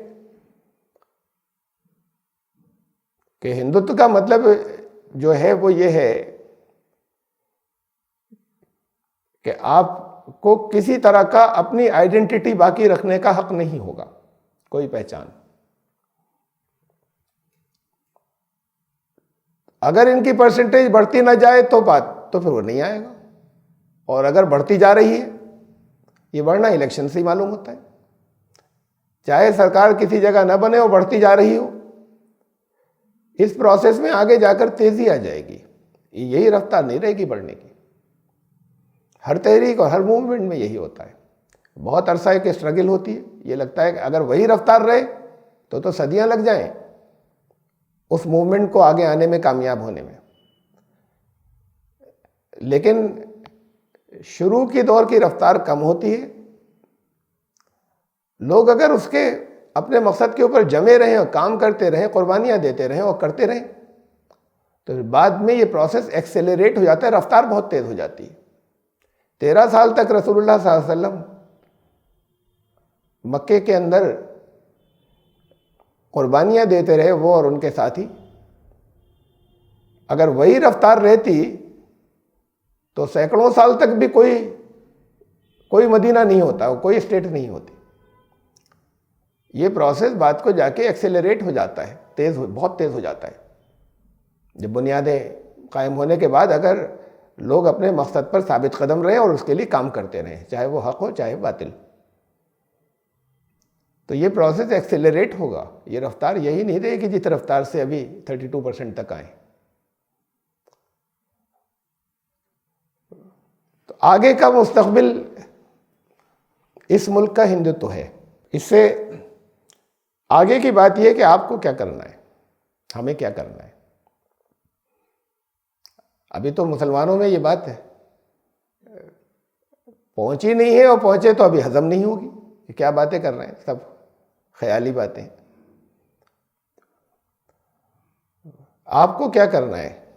कि हिंदुत्व का मतलब जो है वो ये है कि आपको किसी तरह का अपनी आइडेंटिटी बाकी रखने का हक नहीं होगा, कोई पहचान। अगर इनकी परसेंटेज बढ़ती ना जाए तो फिर वो नहीं आएगा। और अगर बढ़ती जा रही है, ये बढ़ना इलेक्शन से ही मालूम होता है। चाहे सरकार किसी जगह ना बने और बढ़ती जा रही हो, इस प्रोसेस में आगे जाकर तेजी आ जाएगी। यही रफ्तार नहीं रहेगी बढ़ने की। हर तहरीक और हर मूवमेंट में यही होता है। बहुत अरसा एक स्ट्रगल होती है, ये लगता है कि अगर वही रफ्तार रहे तो सदियां लग जाएं उस मूवमेंट को आगे आने में, कामयाब होने में। लेकिन शुरू की दौर की रफ्तार कम होती है। लोग अगर उसके अपने मकसद के ऊपर जमे रहें और काम करते रहें, कुर्बानियां देते रहें और करते रहें, तो बाद में ये प्रोसेस एक्सेलरेट हो जाता है, रफ्तार बहुत तेज हो जाती है। 13 साल तक रसूलुल्लाह सल्लल्लाहु अलैहि वसल्लम मक्के के अंदर कुर्बानियां देते रहे, वो और उनके साथी। अगर वही रफ्तार रहती तो सैकड़ों साल तक भी कोई मदीना नहीं होता, कोई स्टेट नहीं होती। ये प्रोसेस बाद को जाके एक्सेलरेट हो जाता है, बहुत तेज हो जाता है। जब बुनियादें कायम होने के बाद अगर लोग अपने मकसद पर साबित कदम रहें और उसके लिए काम करते रहें, चाहे वो हक हो चाहे बातिल, तो ये प्रोसेस एक्सेलरेट होगा। ये रफ्तार यही नहीं रहेगी जिस रफ्तार से अभी 32% तक आए। तो आगे का मुस्तकबिल इस मुल्क का हिंदुत्व है। इससे आगे की बात यह कि आपको क्या करना है, हमें क्या करना है। अभी तो मुसलमानों में ये बात है पहुंची नहीं है, और पहुंचे तो अभी हजम नहीं होगी। क्या बातें कर रहे हैं, सब ख्याली बातें। आपको क्या करना है,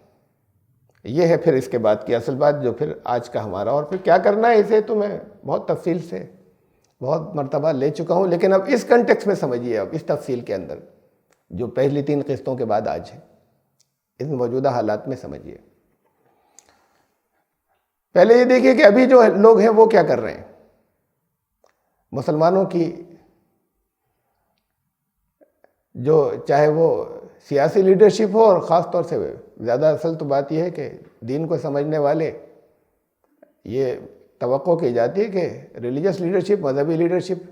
ये है फिर इसके बाद की असल बात, जो फिर आज का हमारा। और फिर क्या करना है, इसे तो मैं बहुत तफसील से बहुत मर्तबा ले चुका हूँ, लेकिन अब इस कंटेक्स्ट में समझिए, अब इस तफसील के अंदर जो पहली 3 किस्तों के बाद आज है, इस मौजूदा हालात में समझिए। पहले ये देखिए कि अभी जो लोग हैं वो क्या कर रहे हैं। मुसलमानों की जो चाहे वो सियासी लीडरशिप हो, और ख़ास तौर से ज़्यादा असल तो बात यह है कि दीन को समझने वाले ये तवक्को की जाती है कि रिलीजियस लीडरशिप, मजहबी लीडरशिप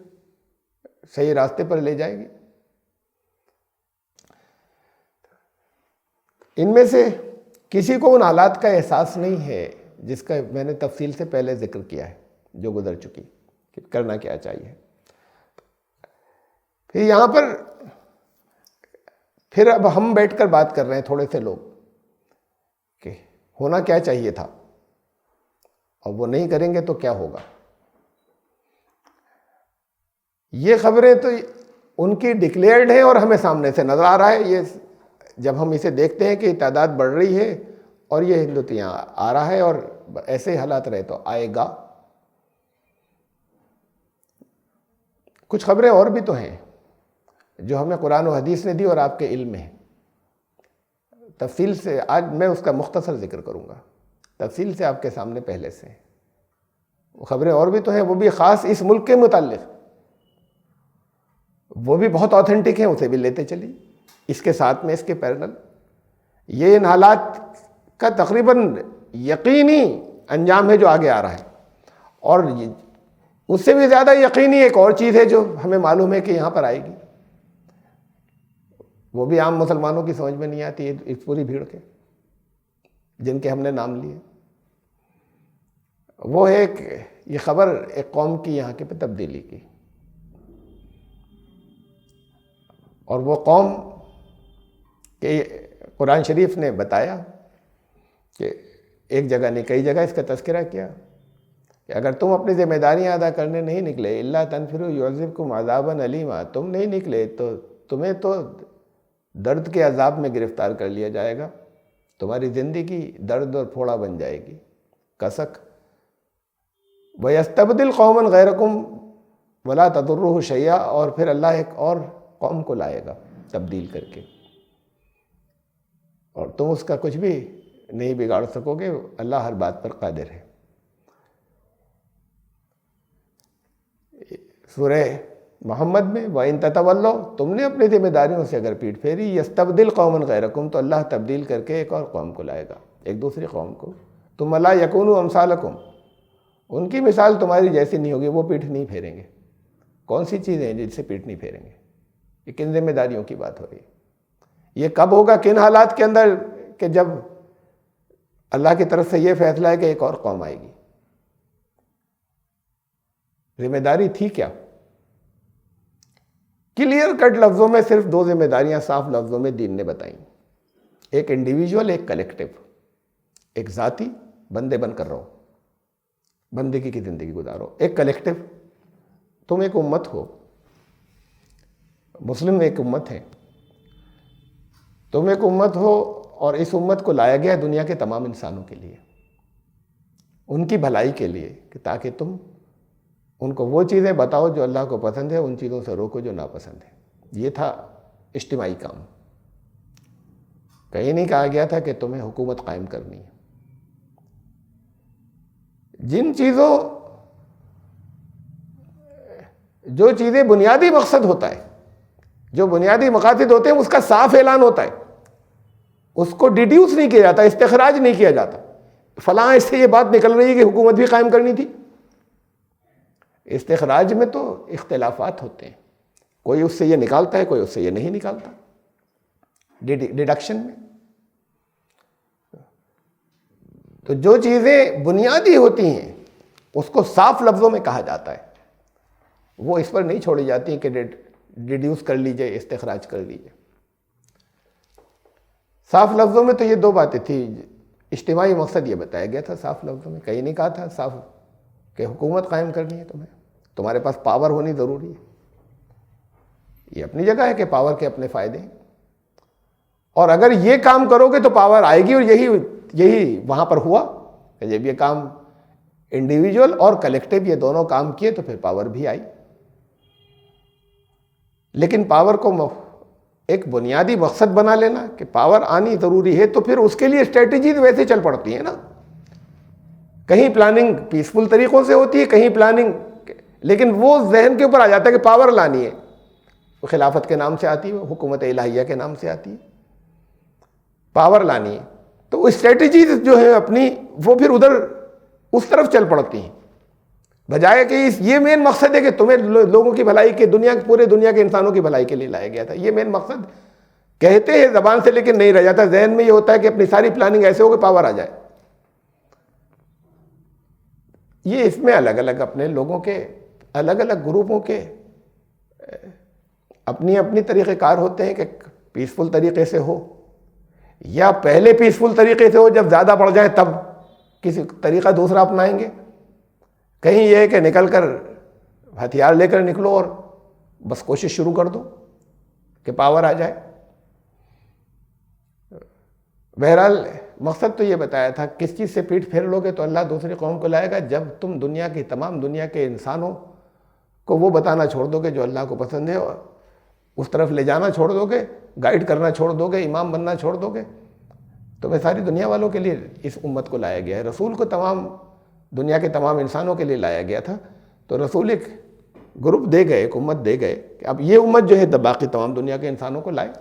सही रास्ते पर ले जाएगी। इनमें से किसी को उन हालात का एहसास नहीं है जिसका मैंने तफसील से पहले जिक्र किया है, जो गुजर चुकी, कि करना क्या चाहिए। फिर यहाँ पर फिर अब हम बैठकर बात कर रहे हैं थोड़े से लोग कि होना क्या चाहिए था। और वो नहीं करेंगे तो क्या होगा। ये खबरें तो उनकी डिक्लेयर्ड हैं और हमें सामने से नज़र आ रहा है। ये जब हम इसे देखते हैं कि तादाद बढ़ रही है और ये हिंदुत्व यहाँ आ रहा है और ऐसे हालात रहे तो आएगा। कुछ खबरें और भी तो हैं जो हमें कुरान और हदीस ने दी और आपके इल्म में है। तफसील से आज मैं उसका मुख्तसर जिक्र करूँगा, तफसील से आपके सामने पहले से। वो खबरें और भी तो हैं, वो भी ख़ास इस मुल्क के मुताल्लिक़, वो भी बहुत ऑथेंटिक हैं, उसे भी लेते चलिए। इसके साथ में इसके पैरेलल ये इन हालात का तकरीबन यकीनी अंजाम है जो आगे आ रहा है। और उससे भी ज़्यादा यकीनी एक और चीज़ है जो हमें मालूम है कि यहाँ पर आएगी, वो भी आम मुसलमानों की समझ में नहीं आती है, इस पूरी भीड़ के जिनके हमने नाम लिए। वो है ये खबर एक कौम की यहाँ के पे तब्दीली की, और वो कौम के कुरान शरीफ ने बताया कि एक जगह नहीं कई जगह इसका तज़किरा किया कि अगर तुम अपनी जिम्मेदारियां अदा करने नहीं निकले, इल्ला तनफिरू युअज़्ज़िबकुम अज़ाबन अलीमा, तुम नहीं निकले तो तुम्हें तो दर्द के अजाब में गिरफ्तार कर लिया जाएगा, तुम्हारी ज़िंदगी दर्द और फोड़ा बन जाएगी, कसक। वयस्तबदिल कौमन गैरकुम वला तदुर्रुहु शैया, और फिर अल्लाह एक और कौम को लाएगा तब्दील करके, और तुम उसका कुछ भी नहीं बिगाड़ सकोगे। अल्लाह हर बात पर कादिर है। सूरह मोहम्मद में वइन ततवल्लो, तुमने अपनी जिम्मेदारियों से अगर पीठ फेरी, यस्तबदिल कौमन गैरकुम, तो अल्लाह तब्दील करके एक और कौम को लाएगा, एक दूसरी कौम को। तुम अला यकूनु अमसालकुम, उनकी मिसाल तुम्हारी जैसी नहीं होगी, वो पीठ नहीं फेरेंगे। कौन सी चीज़ें हैं जिनसे पीठ नहीं फेरेंगे? ये किन जिम्मेदारियों की बात हो रही है? ये कब होगा, किन हालात के अंदर, कि जब अल्लाह की तरफ से ये फैसला है कि एक और कौम आएगी। जिम्मेदारी थी क्या? क्लियर कट लफ्ज़ों में सिर्फ दो जिम्मेदारियां साफ लफ्ज़ों में दीन ने बताई, एक इंडिविजुअल, एक कलेक्टिव। एक ज़ाती बंदे बनकर रहो, बंदगी की ज़िंदगी गुजारो। एक कलेक्टिव, तुम एक उम्मत हो, मुस्लिम एक उम्मत है, तुम एक उम्मत हो, और इस उम्मत को लाया गया है दुनिया के तमाम इंसानों के लिए, उनकी भलाई के लिए, कि ताकि तुम उनको वो चीज़ें बताओ जो अल्लाह को पसंद है, उन चीज़ों से रोको जो नापसंद है। ये था इज्तिमाई काम। कहीं नहीं कहा गया था कि तुम्हें हुकूमत कायम करनी है। जिन चीज़ों, जो चीज़ें बुनियादी मकसद होता है, जो बुनियादी मकासद होते हैं, उसका साफ ऐलान होता है, उसको डिड्यूस नहीं किया जाता, इस्तिखराज नहीं किया जाता। फलां इससे ये बात निकल रही है कि हुकूमत भी कायम करनी थी। इस्तिखराज में तो इख्तिलाफात होते हैं, कोई उससे ये निकालता है, कोई उससे ये नहीं निकालता। डिडक्शन में तो जो चीज़ें बुनियादी होती हैं उसको साफ लफ्ज़ों में कहा जाता है, वो इस पर नहीं छोड़ी जाती कि डिड्यूस कर लीजिए, इस्तिखराज कर लीजिए। साफ लफ्ज़ों में तो ये दो बातें थी। इज्तिमाई मकसद ये बताया गया था साफ लफ्ज़ों में, कहीं नहीं कहा था साफ कि हुकूमत कायम करनी है तुम्हें, तुम्हारे पास पावर होनी ज़रूरी है। ये अपनी जगह है कि पावर के अपने फ़ायदे हैं, और अगर ये काम करोगे तो पावर आएगी। और यही वहाँ पर हुआ कि जब ये काम इंडिविजुअल और कलेक्टिव ये दोनों काम किए तो फिर पावर भी आई। लेकिन पावर को एक बुनियादी मकसद बना लेना कि पावर आनी ज़रूरी है, तो फिर उसके लिए स्ट्रेटजीज वैसे चल पड़ती है ना। कहीं प्लानिंग पीसफुल तरीक़ों से होती है, कहीं प्लानिंग, लेकिन वो जहन के ऊपर आ जाता है कि पावर लानी है, वो खिलाफत के नाम से आती है, हुकूमत इलाहिया के नाम से आती है, पावर लानी है। तो स्ट्रेटजीज जो है अपनी, वो फिर उधर उस तरफ चल पड़ती हैं, बजाय कि ये मेन मकसद है कि तुम्हें लोगों की भलाई के, पूरे दुनिया के इंसानों की भलाई के लिए लाया गया था। ये मेन मकसद कहते हैं ज़बान से, लेकिन नहीं रह जाता। जहन में ये होता है कि अपनी सारी प्लानिंग ऐसे हो कि पावर आ जाए। ये इसमें अलग अलग अपने लोगों के, अलग अलग ग्रुपों के अपनी अपनी तरीक़ेकार होते हैं कि पीसफुल तरीके से हो, या पहले पीसफुल तरीके से हो, जब ज़्यादा बढ़ जाए तब किसी तरीका दूसरा अपनाएंगे। कहीं ये है कि निकल कर हथियार लेकर निकलो और बस कोशिश शुरू कर दो कि पावर आ जाए। बहरहाल मकसद तो ये बताया था, किस चीज़ से पीठ फेर लोगे तो अल्लाह दूसरी कौम को लाएगा, जब तुम दुनिया की तमाम दुनिया के इंसानों को वो बताना छोड़ दोगे जो अल्लाह को पसंद है, और उस तरफ ले जाना छोड़ दोगे, गाइड करना छोड़ दोगे, इमाम बनना छोड़ दोगे। तो मैं सारी दुनिया वालों के लिए इस उम्मत को लाया गया है। रसूल को तमाम दुनिया के तमाम इंसानों के लिए लाया गया था, तो रसूल एक ग्रुप दे गए, एक उम्मत दे गए कि अब ये उम्मत जो है बाकी तमाम दुनिया के इंसानों को लाए।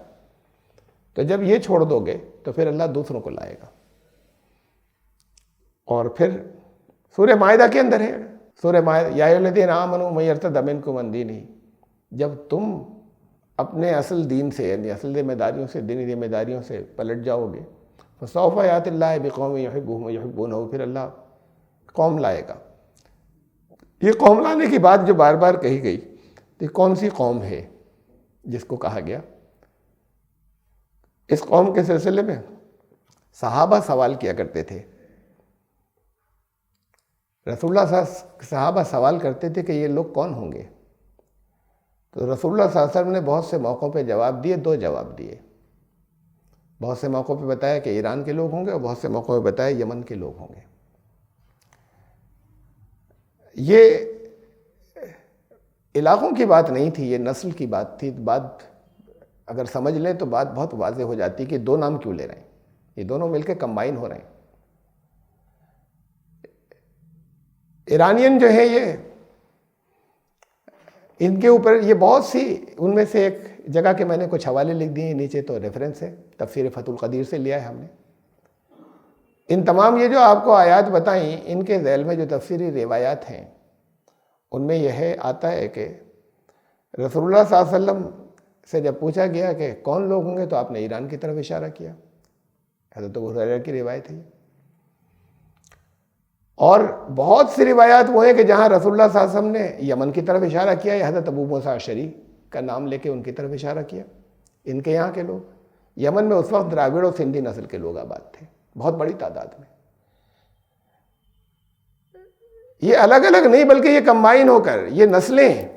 तो जब ये छोड़ दोगे तो फिर अल्लाह दूसरों को लाएगा। और फिर सूरह माइदा के अंदर है, सूरह माइदा, या अय्युहल्लज़ीना आमनू मन यर्तद मिनकुम अन दीनिही, जब तुम अपने असल दीन से यानी असल जिम्मेदारियों से, दीनी जिम्मेदारियों से पलट जाओगे, फसौफ़ यातिल्लाहु बिक़ौमिन युहिब्बुहुम व युहिब्बूनहु, फिर अल्लाह कौम लाएगा। ये कौम लाने की बात जो बार बार कही गई, तो कौन सी कौम है जिसको कहा गया? इस कौम के सिलसिले में सहाबा सवाल किया करते थे। रसूलुल्लाह सहाबा सवाल करते थे कि ये लोग कौन होंगे। तो रसूलुल्लाह सल्लल्लाहु अलैहि वसल्लम ने बहुत से मौक़ों पे जवाब दिए, दो जवाब दिए। बहुत से मौक़ों पे बताया कि ईरान के लोग होंगे, और बहुत से मौक़ों पे बताया यमन के लोग होंगे। ये इलाकों की बात नहीं थी, ये नस्ल की बात थी। बात अगर समझ लें तो बात बहुत वाज़ेह हो जाती कि दो नाम क्यों ले रहे हैं, ये दोनों मिलकर कंबाइन हो रहे हैं। ईरानियन जो है ये, इनके ऊपर ये बहुत सी, उनमें से एक जगह के मैंने कुछ हवाले लिख दिए, नीचे तो रेफरेंस है, तफसीर फतहुल क़दीर से लिया है हमने। इन तमाम ये जो आपको आयात बताई, इनके ज़ैल में जो तफसीरी रिवायात हैं उनमें यह आता है कि रसूलुल्लाह सल्लल्लाहु अलैहि वसल्लम से जब पूछा गया कि कौन लोग होंगे, तो आपने ईरान की तरफ इशारा किया। हज़रत अबू हुरैरा की रिवायत है। और बहुत सी रिवायात वो हैं कि जहाँ रसूलुल्लाह सल्लल्लाहु अलैहि वसल्लम ने यमन की तरफ इशारा किया, या हज़रत अबू मूसा अशअरी का नाम लेके उनकी तरफ इशारा किया। इनके यहाँ के लोग, यमन में उस वक्त द्राविड़ और सिंधी नस्ल के लोग आबाद थे, बहुत बड़ी तादाद में। ये अलग अलग नहीं बल्कि ये कंबाइन होकर ये नस्लें हैं।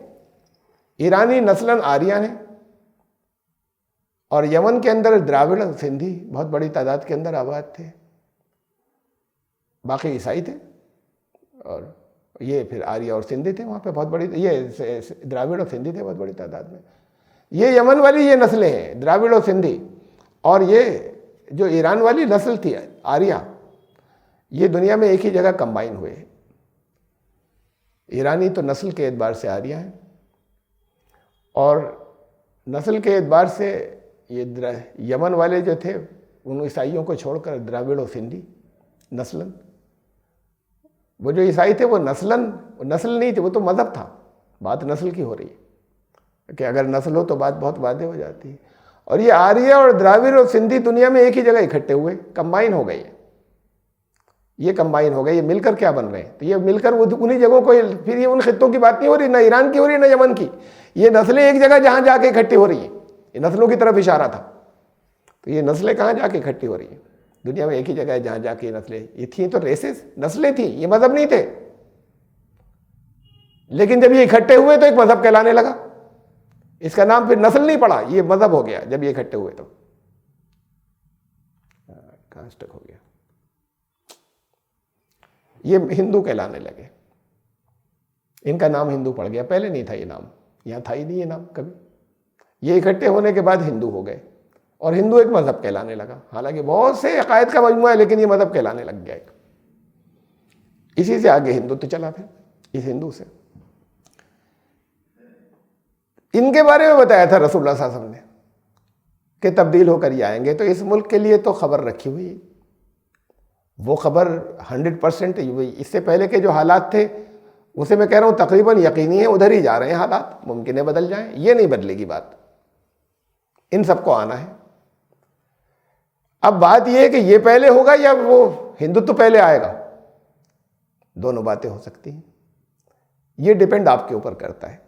ईरानी नस्लन आर्यन है, और यमन के अंदर द्राविड़ और सिंधी बहुत बड़ी तादाद के अंदर आबाद थे। बाकी ईसाई थे, और ये फिर आर्य और सिंधी थे वहाँ पे बहुत बड़ी, ये द्राविड़ और सिंधी थे बहुत बड़ी तादाद में। ये यमन वाली ये नस्लें हैं, द्राविड़ और सिंधी, और ये जो ईरान वाली नस्ल थी आर्या, ये दुनिया में एक ही जगह कंबाइन हुए। ईरानी तो नस्ल के एतबार से आर्या हैं, और नस्ल के एतबार से ये यमन वाले जो थे उन ईसाइयों को छोड़कर द्राविड़ और सिंधी नस्लन, वो जो ईसाई थे वो नस्लन, नस्ल नहीं थी, वो तो मज़हब था। बात नस्ल की हो रही है कि अगर नस्ल हो तो बात बहुत वादे हो जाती है। और ये आर्य और द्राविड़ और सिंधी दुनिया में एक ही जगह इकट्ठे हुए, कंबाइन हो गए। ये कंबाइन हो गए, ये मिलकर क्या बन रहे हैं? तो ये मिलकर वो उन्हीं जगहों को, फिर ये उन खित्तों की बात नहीं हो रही, ना ईरान की हो रही है ना यमन की। ये नस्लें एक जगह जहाँ जाके इकट्ठी हो रही हैं, ये नस्लों की तरफ इशारा था। तो ये नस्लें कहाँ जाके इकट्ठी हो रही हैं? दुनिया में एक ही जगह है जहाँ जाके ये नस्लें, ये थी तो रेसेस, नस्लें थी, ये मजहब नहीं थे। लेकिन जब ये इकट्ठे हुए तो एक मजहब कहलाने लगा। इसका नाम फिर नस्ल नहीं पड़ा, ये मजहब हो गया। जब ये इकट्ठे हुए तो कहाँ स्टक हो गया, ये हिंदू कहलाने लगे। इनका नाम हिंदू पड़ गया, पहले नहीं था ये नाम, यहाँ था ही नहीं ये नाम कभी। ये इकट्ठे होने के बाद हिंदू हो गए, और हिंदू एक मजहब कहलाने लगा। हालांकि बहुत से अकायद का मजमुआ है, लेकिन ये मजहब कहलाने लग गया एक। इसी से आगे हिंदू तो चला, फिर इस हिंदू से। इनके बारे में बताया था रसूलुल्लाह सल्लल्लाहु अलैहि वसल्लम ने कि तब्दील होकर ये आएंगे। तो इस मुल्क के लिए तो खबर रखी हुई, वो खबर 100% इससे पहले के जो हालात थे उसे मैं कह रहा हूँ तकरीबन यकीनी है, उधर ही जा रहे हैं हालात। मुमकिन है बदल जाएं, ये नहीं बदलेगी बात। इन सबको आना है। अब बात यह है कि ये पहले होगा या वो हिंदुत्व पहले आएगा, दोनों बातें हो सकती हैं। ये डिपेंड आपके ऊपर करता है,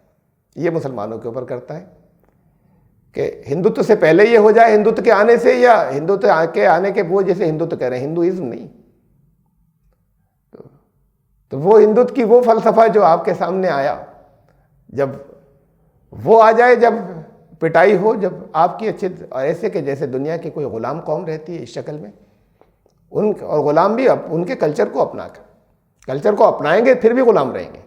ये मुसलमानों के ऊपर करता है कि हिंदुत्व से पहले ये हो जाए, हिंदुत्व के आने से, या हिंदुत्व के आने के वो जैसे हिंदुत्व कह रहे हैं, हिंदुइज्म नहीं। तो वो हिंदुत्व की वो फलसफा जो आपके सामने आया, जब वो आ जाए, जब पिटाई हो, जब आपकी अच्छे ऐसे के जैसे दुनिया की कोई गुलाम कौम रहती है इस शक्ल में, और गुलाम भी उनके कल्चर को अपनाकर, कल्चर को अपनाएंगे फिर भी गुलाम रहेंगे,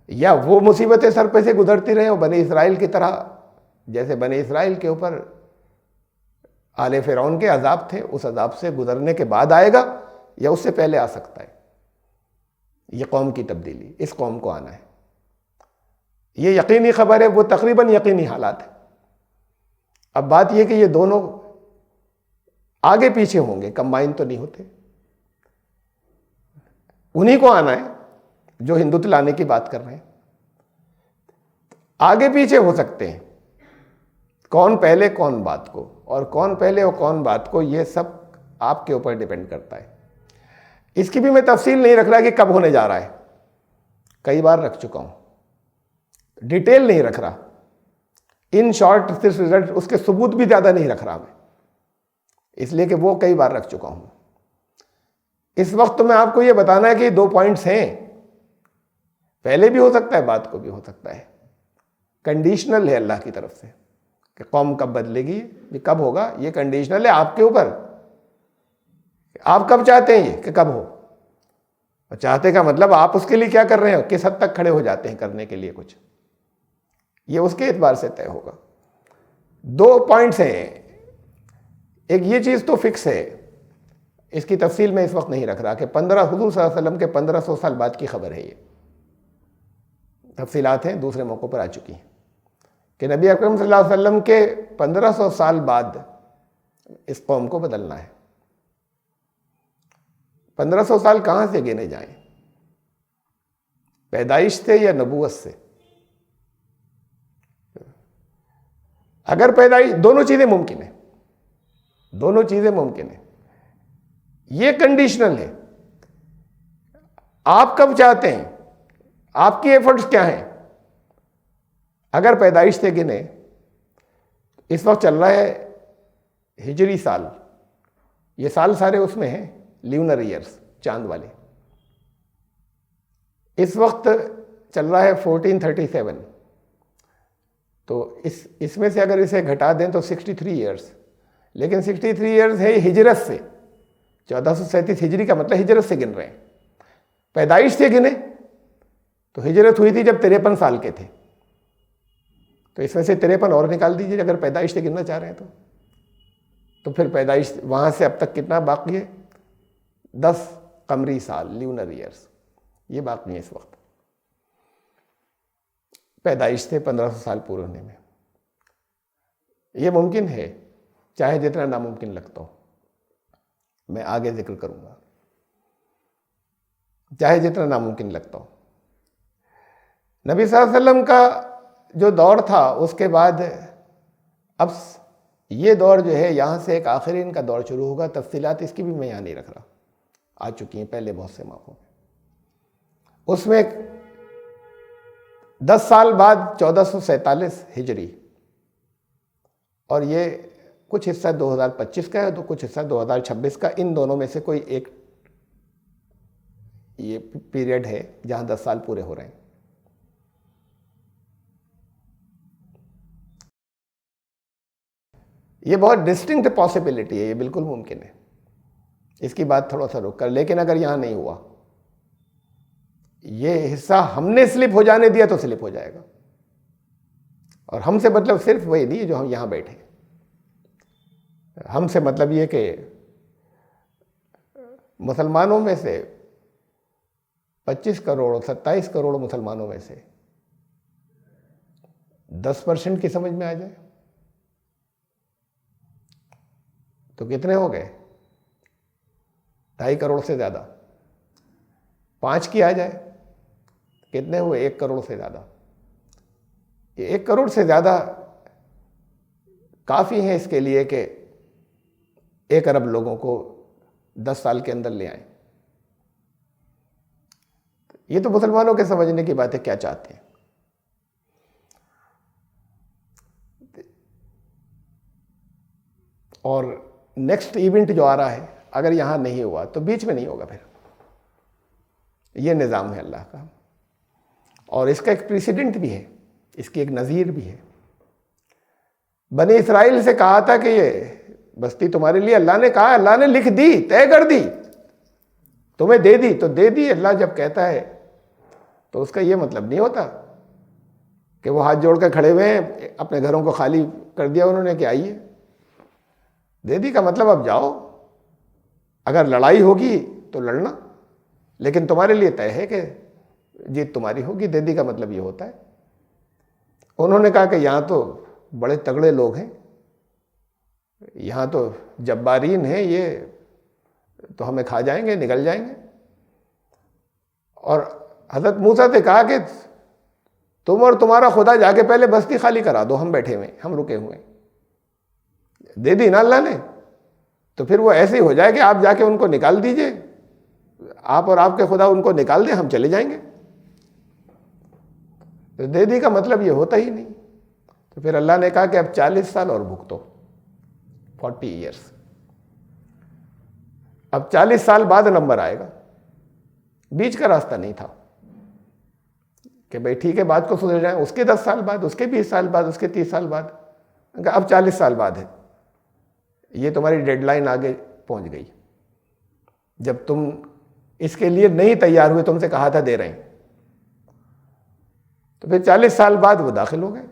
या वो मुसीबतें सर पे से गुजरती रहे और बने इसराइल की तरह, जैसे बने इसराइल के ऊपर आले फिरौन के अजाब थे, उस अजाब से गुजरने के बाद आएगा या उससे पहले आ सकता है। ये कौम की तब्दीली, इस कौम को आना है, ये यकीनी खबर है, वो तकरीबन यकीनी हालात है। अब बात यह कि ये दोनों आगे पीछे होंगे, कंबाइन तो नहीं होते। उन्हीं को आना है जो हिंदुत्व लाने की बात कर रहे हैं। आगे पीछे हो सकते हैं, कौन पहले कौन बात को, और कौन पहले और कौन बात को, ये सब आपके ऊपर डिपेंड करता है। इसकी भी मैं तफसील नहीं रख रहा कि कब होने जा रहा है, कई बार रख चुका हूं, डिटेल नहीं रख रहा, इन शॉर्ट सिर्फ रिजल्ट, उसके सबूत भी ज़्यादा नहीं रख रहा मैं, इसलिए कि वो कई बार रख चुका हूं। इस वक्त तो मैं आपको ये बताना है कि 2 पॉइंट्स हैं, पहले भी हो सकता है, बाद को भी हो सकता है, कंडीशनल है अल्लाह की तरफ से कि कौम कब बदलेगी, ये कब होगा, ये कंडीशनल है आपके ऊपर, आप कब चाहते हैं ये कि कब हो। और चाहते का मतलब आप उसके लिए क्या कर रहे हो, किस हद तक खड़े हो जाते हैं करने के लिए कुछ, ये उसके एतबार से तय होगा। 2 पॉइंट्स हैं, एक ये चीज़ तो फिक्स है, इसकी तफसील मैं इस वक्त नहीं रख रहा कि हुजूर सल्लल्लाहु अलैहि वसल्लम के 1500 साल बाद की खबर है, ये तफसीलात हैं, दूसरे मौक़ों पर आ चुकी हैं कि नबी अकरम सल्लल्लाहु अलैहि वसल्लम के 1500 साल बाद इस कौम को बदलना है। 1500 साल कहाँ से गिने जाएं, पैदाइश से या नबूवत से? अगर पैदाइश, दोनों चीज़ें मुमकिन है, दोनों चीज़ें मुमकिन है, ये कंडीशनल है। आप कब चाहते हैं, आपकी एफर्ट्स क्या हैं? अगर पैदाइश से गिने, इस वक्त चल रहा है हिजरी साल, ये साल सारे उसमें हैं ल्यूनर ईयर्स, चांद वाले। इस वक्त चल रहा है 1437, तो इसमें से अगर इसे घटा दें तो 63 ईयर्स, लेकिन 63 ईयर्स है हिजरत से, 1437 हिजरी का मतलब हिजरत से गिन रहे हैं। पैदाइश से गिने तो हिजरत हुई थी जब 53 साल के थे, तो इसमें से 53 और निकाल दीजिए अगर पैदाइश से गिनना चाह रहे हैं तो फिर पैदाइश वहाँ से अब तक कितना बाकी है, 10 कमरी साल, ल्यूनर ईयर्स, ये बाकी है इस वक्त पैदाइश से 1500 साल पूरे होने में। ये मुमकिन है, चाहे जितना नामुमकिन लगता हो, मैं आगे जिक्र करूंगा, चाहे जितना नामुमकिन लगता हो। नबी सल्लल्लाहु अलैहि वसल्लम का जो दौर था, उसके बाद अब ये दौर जो है, यहाँ से एक आखिरी इनका दौर शुरू होगा। तफसीलात इसकी भी मैं यहाँ नहीं रख रहा, आ चुकी हैं पहले बहुत से मौक़ों में। उसमें 10 साल बाद 1447 हिजरी, और ये कुछ हिस्सा 2025 का है तो कुछ हिस्सा 2026 का, इन दोनों में से कोई एक ये पीरियड है जहाँ 10 साल पूरे हो रहे हैं। ये बहुत डिस्टिंक्ट पॉसिबिलिटी है, ये बिल्कुल मुमकिन है, इसकी बात थोड़ा सा रुक कर। लेकिन अगर यहाँ नहीं हुआ, ये हिस्सा हमने स्लिप हो जाने दिया तो स्लिप हो जाएगा। और हमसे मतलब सिर्फ वही नहीं जो हम यहाँ बैठे, हमसे मतलब ये कि मुसलमानों में से 25 करोड़ 27 करोड़ मुसलमानों में से 10% की समझ में आ जाए तो कितने हो गए, 2.5 करोड़ से ज़्यादा। 5 की आ जाए कितने हुए, 1 करोड़ से ज़्यादा। 1 करोड़ से ज़्यादा काफ़ी है इसके लिए कि 1 अरब लोगों को 10 साल के अंदर ले आए। ये तो मुसलमानों के समझने की बात है, क्या चाहते हैं। और नेक्स्ट इवेंट जो आ रहा है, अगर यहाँ नहीं हुआ तो बीच में नहीं होगा फिर। ये निज़ाम है अल्लाह का, और इसका एक प्रेसिडेंट भी है, इसकी एक नज़ीर भी है। बनी इसराइल से कहा था कि ये बस्ती तुम्हारे लिए, अल्लाह ने कहा, अल्लाह ने लिख दी, तय कर दी, तुम्हें दे दी तो दे दी। अल्लाह जब कहता है तो उसका ये मतलब नहीं होता कि वो हाथ जोड़ कर खड़े हुए हैं, अपने घरों को खाली कर दिया उन्होंने कि आइए। दे दी का मतलब अब जाओ, अगर लड़ाई होगी तो लड़ना, लेकिन तुम्हारे लिए तय है कि जीत तुम्हारी होगी। दे दी का मतलब ये होता है। उन्होंने कहा कि यहाँ तो बड़े तगड़े लोग हैं, यहाँ तो जब्बारीन हैं, ये तो हमें खा जाएंगे, निगल जाएंगे। और हज़रत मूसा से कहा कि तुम और तुम्हारा खुदा जाके पहले बस्ती खाली करा दो, हम बैठे हुए, हम रुके हुए। दे दी ना अल्लाह ने, तो फिर वो ऐसे ही हो जाए कि आप जाके उनको निकाल दीजिए, आप और आपके खुदा उनको निकाल दें, हम चले जाएंगे। तो दे दी का मतलब ये होता ही नहीं। तो फिर अल्लाह ने कहा कि अब 40 साल और भुगतो, 40 ईयर्स। अब 40 साल बाद नंबर आएगा, बीच का रास्ता नहीं था कि भाई ठीक है बात को सुधर जाए, उसके 10 साल बाद, उसके 20 साल बाद, उसके 30 साल बाद। अब 40 साल बाद है, ये तुम्हारी डेडलाइन आगे पहुंच गई। जब तुम इसके लिए नहीं तैयार हुए, तुमसे कहा था दे रहे हैं, तो फिर 40 साल बाद वो दाखिल हो गए,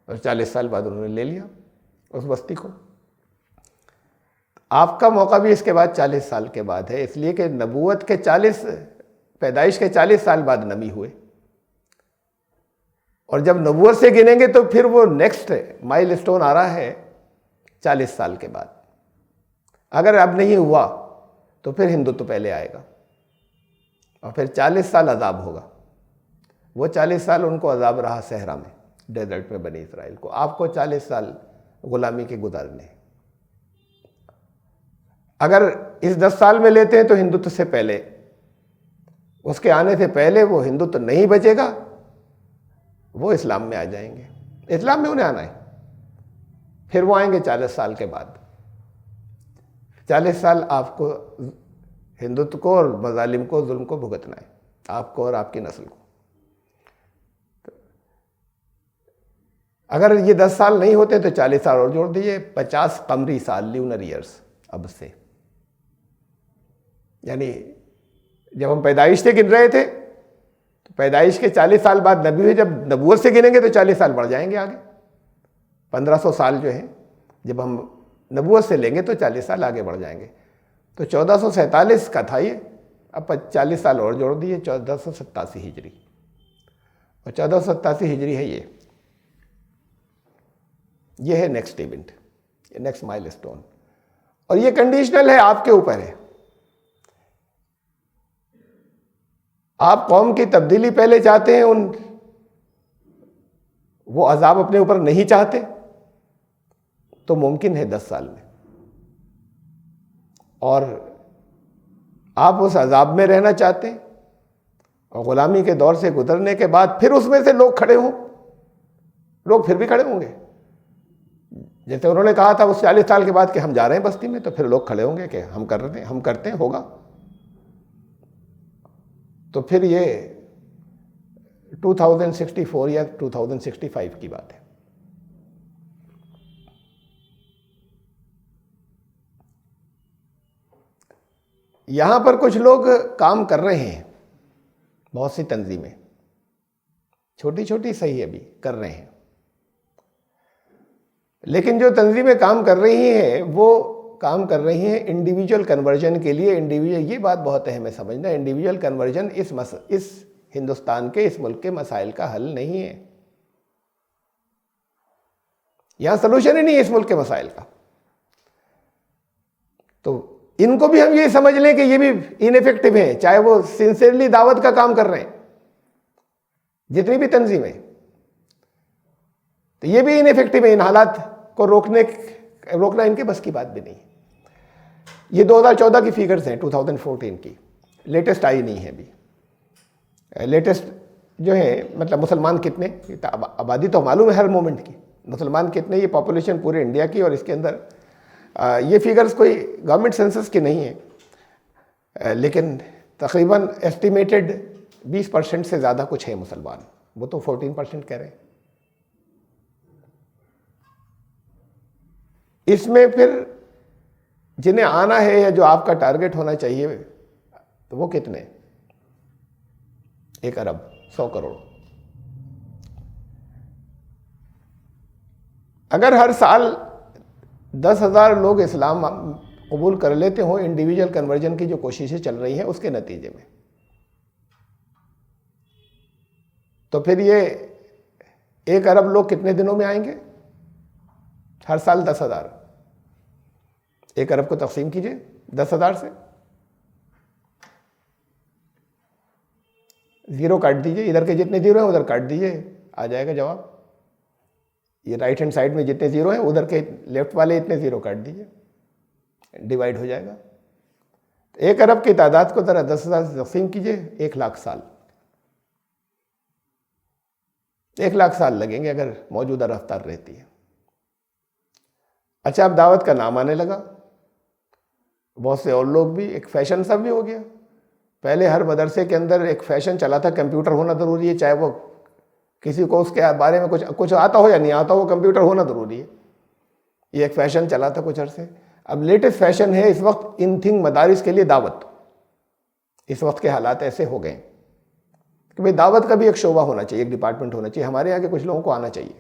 और 40 साल बाद उन्होंने ले लिया उस बस्ती को। आपका मौका भी इसके बाद 40 साल के बाद है, इसलिए कि नबूवत के 40, पैदाइश के 40 साल बाद नबी हुए, और जब नबूवत से गिनेंगे तो फिर वो नेक्स्ट माइलस्टोन आ रहा है 40 साल के बाद। अगर अब नहीं हुआ तो फिर हिंदुत्व पहले आएगा, और फिर 40 साल अजाब होगा। वो 40 साल उनको अजाब रहा सहरा में, डेजर्ट में, बनी इसराइल को। आपको 40 साल गुलामी के गुजारने। अगर इस 10 साल में लेते हैं तो हिंदुत्व से पहले, उसके आने से पहले वो हिंदुत्व नहीं बचेगा, वो इस्लाम में आ जाएंगे। इस्लाम में उन्हें आना है, फिर वो आएंगे 40 साल के बाद। 40 साल आपको हिंदुत्व को और मजालिम को, जुल्म को भुगतना है, आपको और आपकी नस्ल को। अगर ये 10 साल नहीं होते तो 40 साल और जोड़ दीजिए, 50 कमरी साल, ल्यूनर ईयर्स अब से। यानी जब हम पैदाइश से गिन रहे थे तो पैदाइश के 40 साल बाद नबी हुए, जब नबूवत से गिनेंगे तो 40 साल बढ़ जाएंगे आगे। 1500 साल जो है, जब हम नबूवत से लेंगे तो 40 साल आगे बढ़ जाएंगे। तो 1447 का था ये, अब 40 साल और जोड़ दिए, 1487 हिजरी, और 1487 हिजरी है ये है नेक्स्ट इवेंट, नेक्स्ट माइलस्टोन। और ये कंडीशनल है, आपके ऊपर है। आप कौम की तब्दीली पहले चाहते हैं, वो अजाब अपने ऊपर नहीं चाहते, तो मुमकिन है 10 साल में। और आप उस अजाब में रहना चाहते हैं, और गुलामी के दौर से गुजरने के बाद फिर उसमें से लोग खड़े हों, लोग फिर भी खड़े होंगे। जैसे उन्होंने कहा था उस 40 साल के बाद कि हम जा रहे हैं बस्ती में, तो फिर लोग खड़े होंगे कि हम कर रहे हैं, हम करते हैं, होगा। तो फिर ये 2064 या 2065 की बात है। यहां पर कुछ लोग काम कर रहे हैं, बहुत सी तंजीमें, छोटी छोटी सही अभी कर रहे हैं, लेकिन जो तंजीमें काम कर रही हैं वो काम कर रही हैं इंडिविजुअल कन्वर्जन के लिए। इंडिविजुअल, ये बात बहुत अहम है समझना, इंडिविजुअल कन्वर्जन इस हिंदुस्तान के, इस मुल्क के मसाइल का हल नहीं है। यहां सलूशन ही नहीं है इस मुल्क के मसाइल का। तो इनको भी हम ये समझ लें कि ये भी इनइफेक्टिव हैं, चाहे वो सिंसियरली दावत का काम कर रहे हैं, जितनी भी तंजीमें, तो ये भी इनइफेक्टिव है। इन हालात को रोकना इनके बस की बात भी नहीं है। ये 2014 की फिगर्स हैं, 2014 की, लेटेस्ट आई नहीं है अभी। लेटेस्ट जो है, मतलब मुसलमान कितने, आबादी तो मालूम है हर मोमेंट की, मुसलमान कितने, ये पॉपुलेशन पूरे इंडिया की, और इसके अंदर ये फिगर्स कोई गवर्नमेंट सेंसस की नहीं है, लेकिन तकरीबन एस्टिमेटेड 20% से ज़्यादा कुछ है मुसलमान, वो तो 14% कह रहे हैं। इसमें फिर जिन्हें आना है या जो आपका टारगेट होना चाहिए तो वो कितने? 1 अरब 100 करोड़। अगर हर साल 10,000 लोग इस्लाम कबूल कर लेते हों इंडिविजुअल कन्वर्जन की जो कोशिशें चल रही हैं उसके नतीजे में, तो फिर ये 1 अरब लोग कितने दिनों में आएंगे? हर साल 10,000। 1 अरब को तकसीम कीजिए 10,000 से, 0 काट दीजिए, इधर के जितने 0 हैं उधर काट दीजिए, आ जाएगा जवाब। ये राइट हैंड साइड में जितने 0 हैं उधर के लेफ्ट वाले इतने 0 काट दीजिए, डिवाइड हो जाएगा। 1 अरब की तादाद को जरा 10,000 से तकसीम कीजिए, 1 लाख साल। 1 लाख साल लगेंगे अगर मौजूदा रफ्तार रहती है। अच्छा, अब दावत का नाम आने लगा, बहुत से और लोग भी, एक फैशन सा भी हो गया। पहले हर मदरसे के अंदर एक फैशन चला था, कंप्यूटर होना ज़रूरी है, चाहे वो किसी को उसके बारे में कुछ आता हो या नहीं आता हो, कंप्यूटर होना ज़रूरी है। ये एक फैशन चला था कुछ अरसे। अब लेटेस्ट फैशन है इस वक्त इन थिंग मदारिस के लिए दावत। इस वक्त के हालात ऐसे हो गए कि भाई दावत का भी एक शोबा होना चाहिए, एक डिपार्टमेंट होना चाहिए। हमारे यहाँ के कुछ लोगों को आना चाहिए,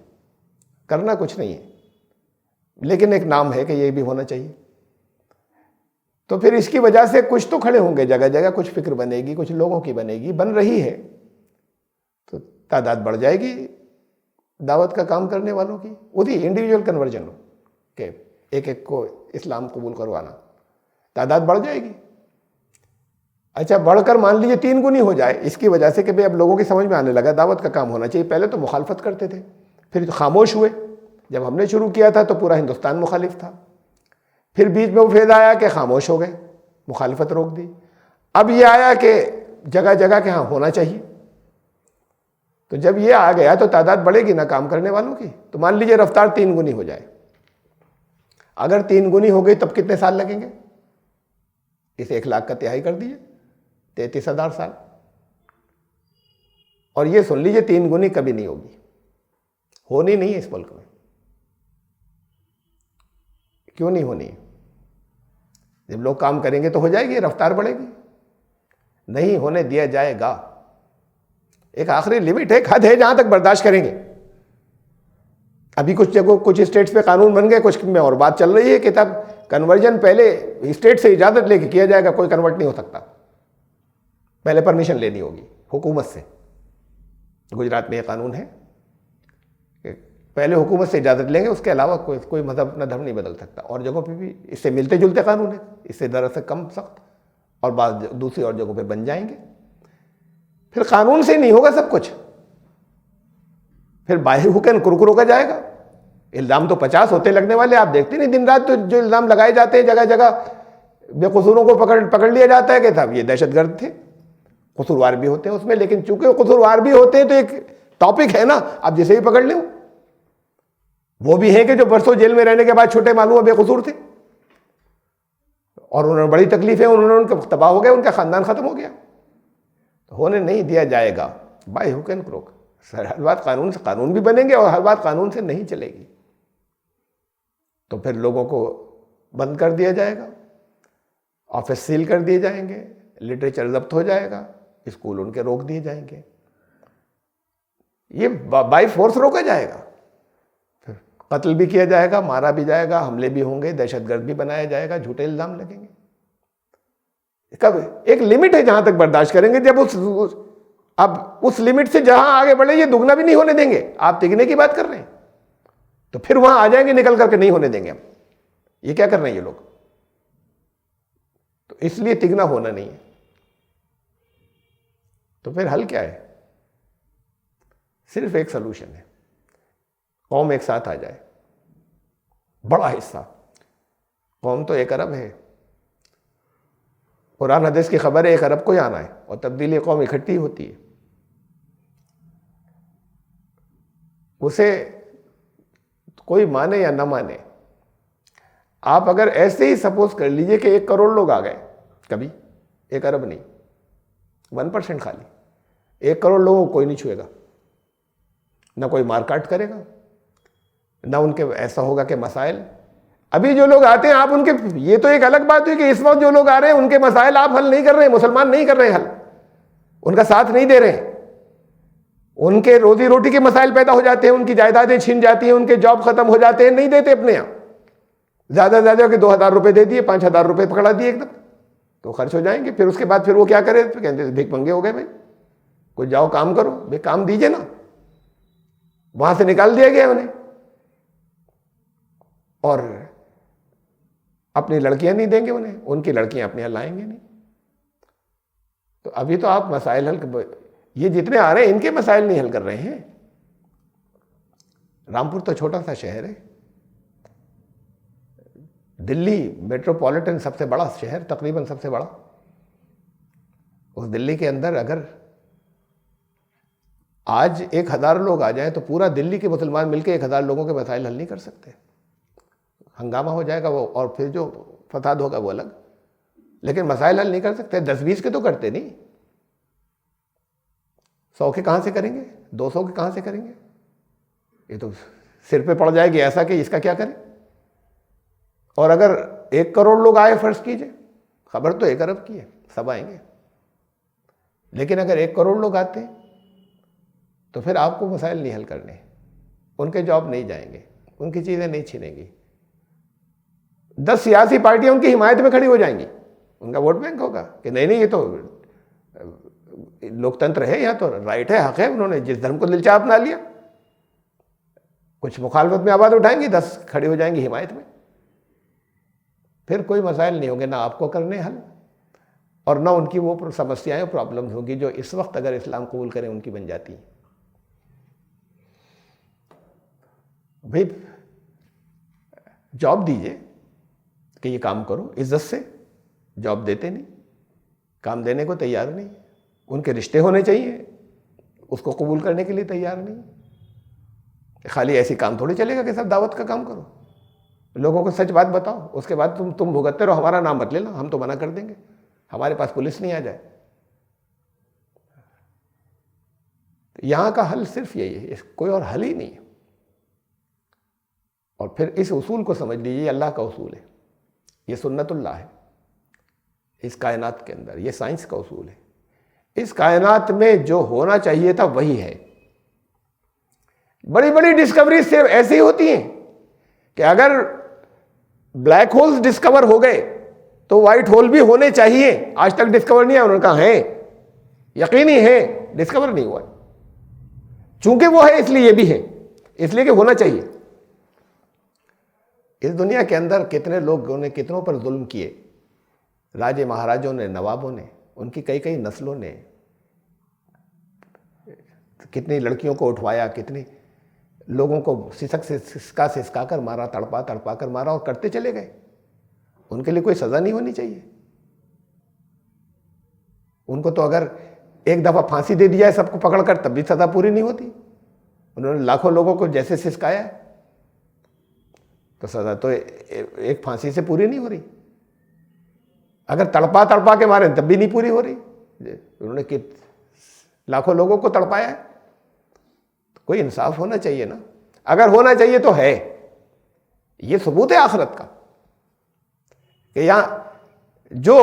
करना कुछ नहीं है, लेकिन एक नाम है कि ये भी होना चाहिए। तो फिर इसकी वजह से कुछ तो खड़े होंगे जगह जगह, कुछ फिक्र बनेगी, कुछ लोगों की बनेगी, बन रही है, तो तादाद बढ़ जाएगी दावत का काम करने वालों की। उसी इंडिविजुअल कन्वर्जन के एक एक को इस्लाम कबूल करवाना, तादाद बढ़ जाएगी। अच्छा, बढ़कर मान लीजिए 3 गुनी हो जाए, इसकी वजह से कि भाई अब लोगों की समझ में आने लगा दावत का काम होना चाहिए। पहले तो मुखालफत करते थे, फिर तो खामोश हुए। जब हमने शुरू किया था तो पूरा हिंदुस्तान मुखालिफ था, फिर बीच में वो फेज आया कि खामोश हो गए, मुखालफत रोक दी। अब ये आया कि जगह जगह के हाँ होना चाहिए। तो जब ये आ गया तो तादाद बढ़ेगी ना काम करने वालों की। तो मान लीजिए रफ्तार 3 गुनी हो जाए, अगर 3 गुनी हो गई तब कितने साल लगेंगे? इस 1 लाख का तिहाई कर दीजिए, 33,000 साल। और ये सुन लीजिए 3 गुनी कभी नहीं होगी, होनी नहीं है इस मुल्क में। क्यों नहीं होनी है? जब लोग काम करेंगे तो हो जाएगी, रफ्तार बढ़ेगी। नहीं होने दिया जाएगा। एक आखिरी लिमिट है, हद है जहां तक बर्दाश्त करेंगे। अभी कुछ जगहों, कुछ स्टेट्स पे कानून बन गए, कुछ में और बात चल रही है कि तब कन्वर्जन पहले स्टेट से इजाजत लेके किया जाएगा, कोई कन्वर्ट नहीं हो सकता, पहले परमिशन लेनी होगी हुकूमत से। गुजरात में यह कानून है, पहले हुकूमत से इजाज़त लेंगे, उसके अलावा कोई मजहब अपना धर्म नहीं बदल सकता। और जगहों पे भी इससे मिलते जुलते कानून है, इससे दरअसल कम सख्त, और बाद दूसरी और जगहों पे बन जाएंगे। फिर कानून से नहीं होगा सब कुछ, फिर बाहर हुक्म कुरकुरो का जाएगा। इल्ज़ाम तो 50 होते लगने वाले, आप देखते नहीं दिन रात। तो जो इल्ज़ाम लगाए जाते हैं जगह जगह, बेकसूरों को पकड़ लिया जाता है कि साहब ये दहशतगर्द थे। कसूरवार भी होते हैं उसमें, लेकिन चूंकि कसूरवार भी होते हैं तो एक टॉपिक है ना, आप जिसे भी पकड़ लें। वो भी हैं कि जो बरसों जेल में रहने के बाद छोटे मालूम बेकसूर थे और उन्होंने बड़ी तकलीफें, उनका तबाह हो गया, उनका खानदान खत्म हो गया। तो होने नहीं दिया जाएगा बाय हुक एंड क्रोक। हर बात कानून से, कानून भी बनेंगे और हर बात कानून से नहीं चलेगी। तो फिर लोगों को बंद कर दिया जाएगा, ऑफिस सील कर दिए जाएंगे, लिटरेचर जब्त हो जाएगा, स्कूल उनके रोक दिए जाएंगे। ये बाय फोर्स रोका जाएगा, फिर कत्ल भी किया जाएगा, मारा भी जाएगा, हमले भी होंगे, दहशतगर्द भी बनाया जाएगा, झूठे इल्जाम लगेंगे। कब एक लिमिट है जहां तक बर्दाश्त करेंगे, जब अब उस लिमिट से जहां आगे बढ़े ये दुगना भी नहीं होने देंगे। आप तिगने की बात कर रहे हैं तो फिर वहां आ जाएंगे निकल करके, नहीं होने देंगे हम। ये क्या कर रहे हैं ये लोग? तो इसलिए तिगना होना नहीं है। तो फिर हल क्या है? सिर्फ एक सोल्यूशन है, कौम एक साथ आ जाए, बड़ा हिस्सा। कौम तो 1 अरब है, कुरान हदीस की खबर है 1 अरब को ही आना है, और तब्दीली कौम इकट्ठी होती है। उसे कोई माने या ना माने, आप अगर ऐसे ही सपोज कर लीजिए कि 1 करोड़ लोग आ गए, कभी 1 अरब नहीं, 1% खाली। 1 करोड़ लोगों को कोई नहीं छुएगा, ना कोई मारकाट करेगा, ना उनके ऐसा होगा कि मसाइल। अभी जो लोग आते हैं आप उनके, ये तो एक अलग बात हुई कि इस वक्त जो लोग आ रहे हैं उनके मसाइल आप हल नहीं कर रहे हैं, मुसलमान नहीं कर रहे हैं हल, उनका साथ नहीं दे रहे हैं। उनके रोजी रोटी के मसाइल पैदा हो जाते हैं, उनकी जायदादें छीन जाती हैं, उनके जॉब खत्म हो जाते हैं, नहीं देते अपने यहाँ। ज्यादा से ज्यादा के 2000 रुपए दे दिए, 5000 रुपए पकड़ा दिए एकदम, तो खर्च हो जाएंगे। फिर उसके बाद फिर वो क्या करे, फिर कहते भीख मंगे हो गए भाई, कोई जाओ काम करो, भाई काम दीजिए ना, वहां से निकाल दिया गया उन्हें। और अपनी लड़कियां नहीं देंगे उन्हें, उनकी लड़कियां अपने यहाँ लाएंगे नहीं। तो अभी तो आप मसाइल हल, ये जितने आ रहे हैं इनके मसाइल नहीं हल कर रहे हैं। रामपुर तो छोटा सा शहर है, दिल्ली मेट्रोपॉलिटन सबसे बड़ा शहर, तकरीबन सबसे बड़ा। उस दिल्ली के अंदर अगर आज 1000 लोग आ जाएं तो पूरा दिल्ली के मुसलमान मिलकर 1000 लोगों के मसाइल हल नहीं कर सकते। हंगामा हो जाएगा वो, और फिर जो फसाद होगा वो अलग, लेकिन मसाइल हल नहीं कर सकते। 10-20 के तो करते नहीं, 100 के कहां से करेंगे, 200 के कहां से करेंगे। ये तो सिर पे पड़ जाएगी ऐसा कि इसका क्या करें। और अगर 1 करोड़ लोग आए, फर्ज कीजिए, खबर तो 1 अरब की है, सब आएंगे, लेकिन अगर 1 करोड़ लोग आते हैं तो फिर आपको मसाइल नहीं हल करने, उनके जॉब नहीं जाएंगे, उनकी चीजें नहीं छीनेंगी। 10 सियासी पार्टियां उनकी हिमायत में खड़ी हो जाएंगी, उनका वोट बैंक होगा कि नहीं नहीं ये तो लोकतंत्र है, यहाँ तो राइट है, हक है, उन्होंने जिस धर्म को दिल चाह अपना लिया। कुछ मुखालफत में आवाज उठाएंगी, 10 खड़ी हो जाएंगी हिमायत में, फिर कोई मसाइल नहीं होंगे ना आपको करने हल, और ना उनकी वो समस्याएं प्रॉब्लम होगी जो इस वक्त अगर इस्लाम कबूल करें उनकी बन जाती हैं। भाई जॉब दीजिए कि ये काम करो, इज्जत से जॉब देते नहीं, काम देने को तैयार नहीं, उनके रिश्ते होने चाहिए, उसको कबूल करने के लिए तैयार नहीं। खाली ऐसी काम थोड़ी चलेगा कि सब दावत का काम करो, लोगों को सच बात बताओ, उसके बाद तुम भुगतते रहो, हमारा नाम मत लेना, हम तो मना कर देंगे, हमारे पास पुलिस नहीं आ जाए। तो यहां का हल सिर्फ यही है, कोई और हल ही नहीं है। और फिर इस उसूल को समझ लीजिए, अल्लाह का उसूल है, ये सुन्नतुल्लाह है इस कायनात के अंदर, ये साइंस का उसूल है। इस कायनात में जो होना चाहिए था वही है। बड़ी बड़ी डिस्कवरी सिर्फ ऐसी होती हैं कि अगर ब्लैक होल्स डिस्कवर हो गए तो व्हाइट होल भी होने चाहिए। आज तक डिस्कवर नहीं है, उन्होंने कहा है, यकीनी है, डिस्कवर नहीं हुआ। चूंकि वो है इसलिए ये भी है, इसलिए कि होना चाहिए। इस दुनिया के अंदर कितने लोगों ने कितनों पर जुल्म किए, राजे महाराजों ने, नवाबों ने, उनकी कई कई नस्लों ने कितनी लड़कियों को उठवाया, कितनी लोगों को सिसका सिसका कर मारा, तड़पा तड़पा कर मारा, और करते चले गए। उनके लिए कोई सजा नहीं होनी चाहिए। उनको तो अगर एक दफा फांसी दे दिया है सबको पकड़कर, तब भी सजा पूरी नहीं होती। उन्होंने लाखों लोगों को जैसे सिसकाया है, तो सजा तो एक फांसी से पूरी नहीं हो रही। अगर तड़पा तड़पा के मारे तब भी नहीं पूरी हो रही। उन्होंने लाखों लोगों को तड़पाया है, तो कोई इंसाफ होना चाहिए ना। अगर होना चाहिए तो है, ये सबूत है आखिरत का कि यहां जो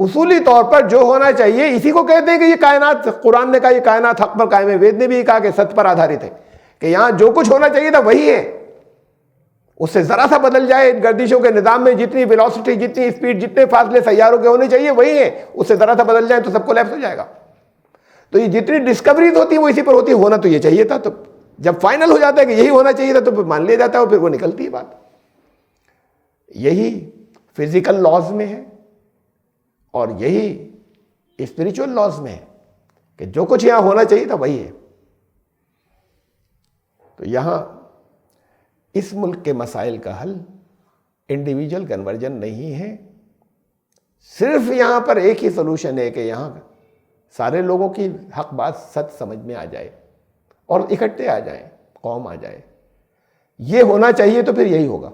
उसूली तौर पर जो होना चाहिए, इसी को कहते हैं कि ये कायनात, कुरान ने कहा ये कायनात हक पर कायम है, वेद ने भी कहा कि सत्य पर आधारित है, कि यहां जो कुछ होना चाहिए था वही है। उससे जरा सा बदल जाए, गर्दिशों के निजाम में जितनी वेलोसिटी, जितनी स्पीड, जितने फासले सैयारों के होने चाहिए वही है, उससे जरा सा बदल जाए तो सब कोलैप्स हो जाएगा। तो ये जितनी डिस्कवरीज होती है वो इसी पर होती है। होना तो ये चाहिए था, तो जब फाइनल हो जाता है कि यही होना चाहिए था तो मान लिया जाता है, और फिर वो निकलती है बात। यही फिजिकल लॉज में है और यही स्पिरिचुअल लॉज में है कि जो कुछ यहां होना चाहिए था वही है। तो यहां इस मुल्क के मसाइल का हल इंडिविजुअल कन्वर्जन नहीं है। सिर्फ यहां पर एक ही सोल्यूशन है कि यहां सारे लोगों की हक बात सच समझ में आ जाए और इकट्ठे आ जाए, कौम आ जाए। ये होना चाहिए तो फिर यही होगा।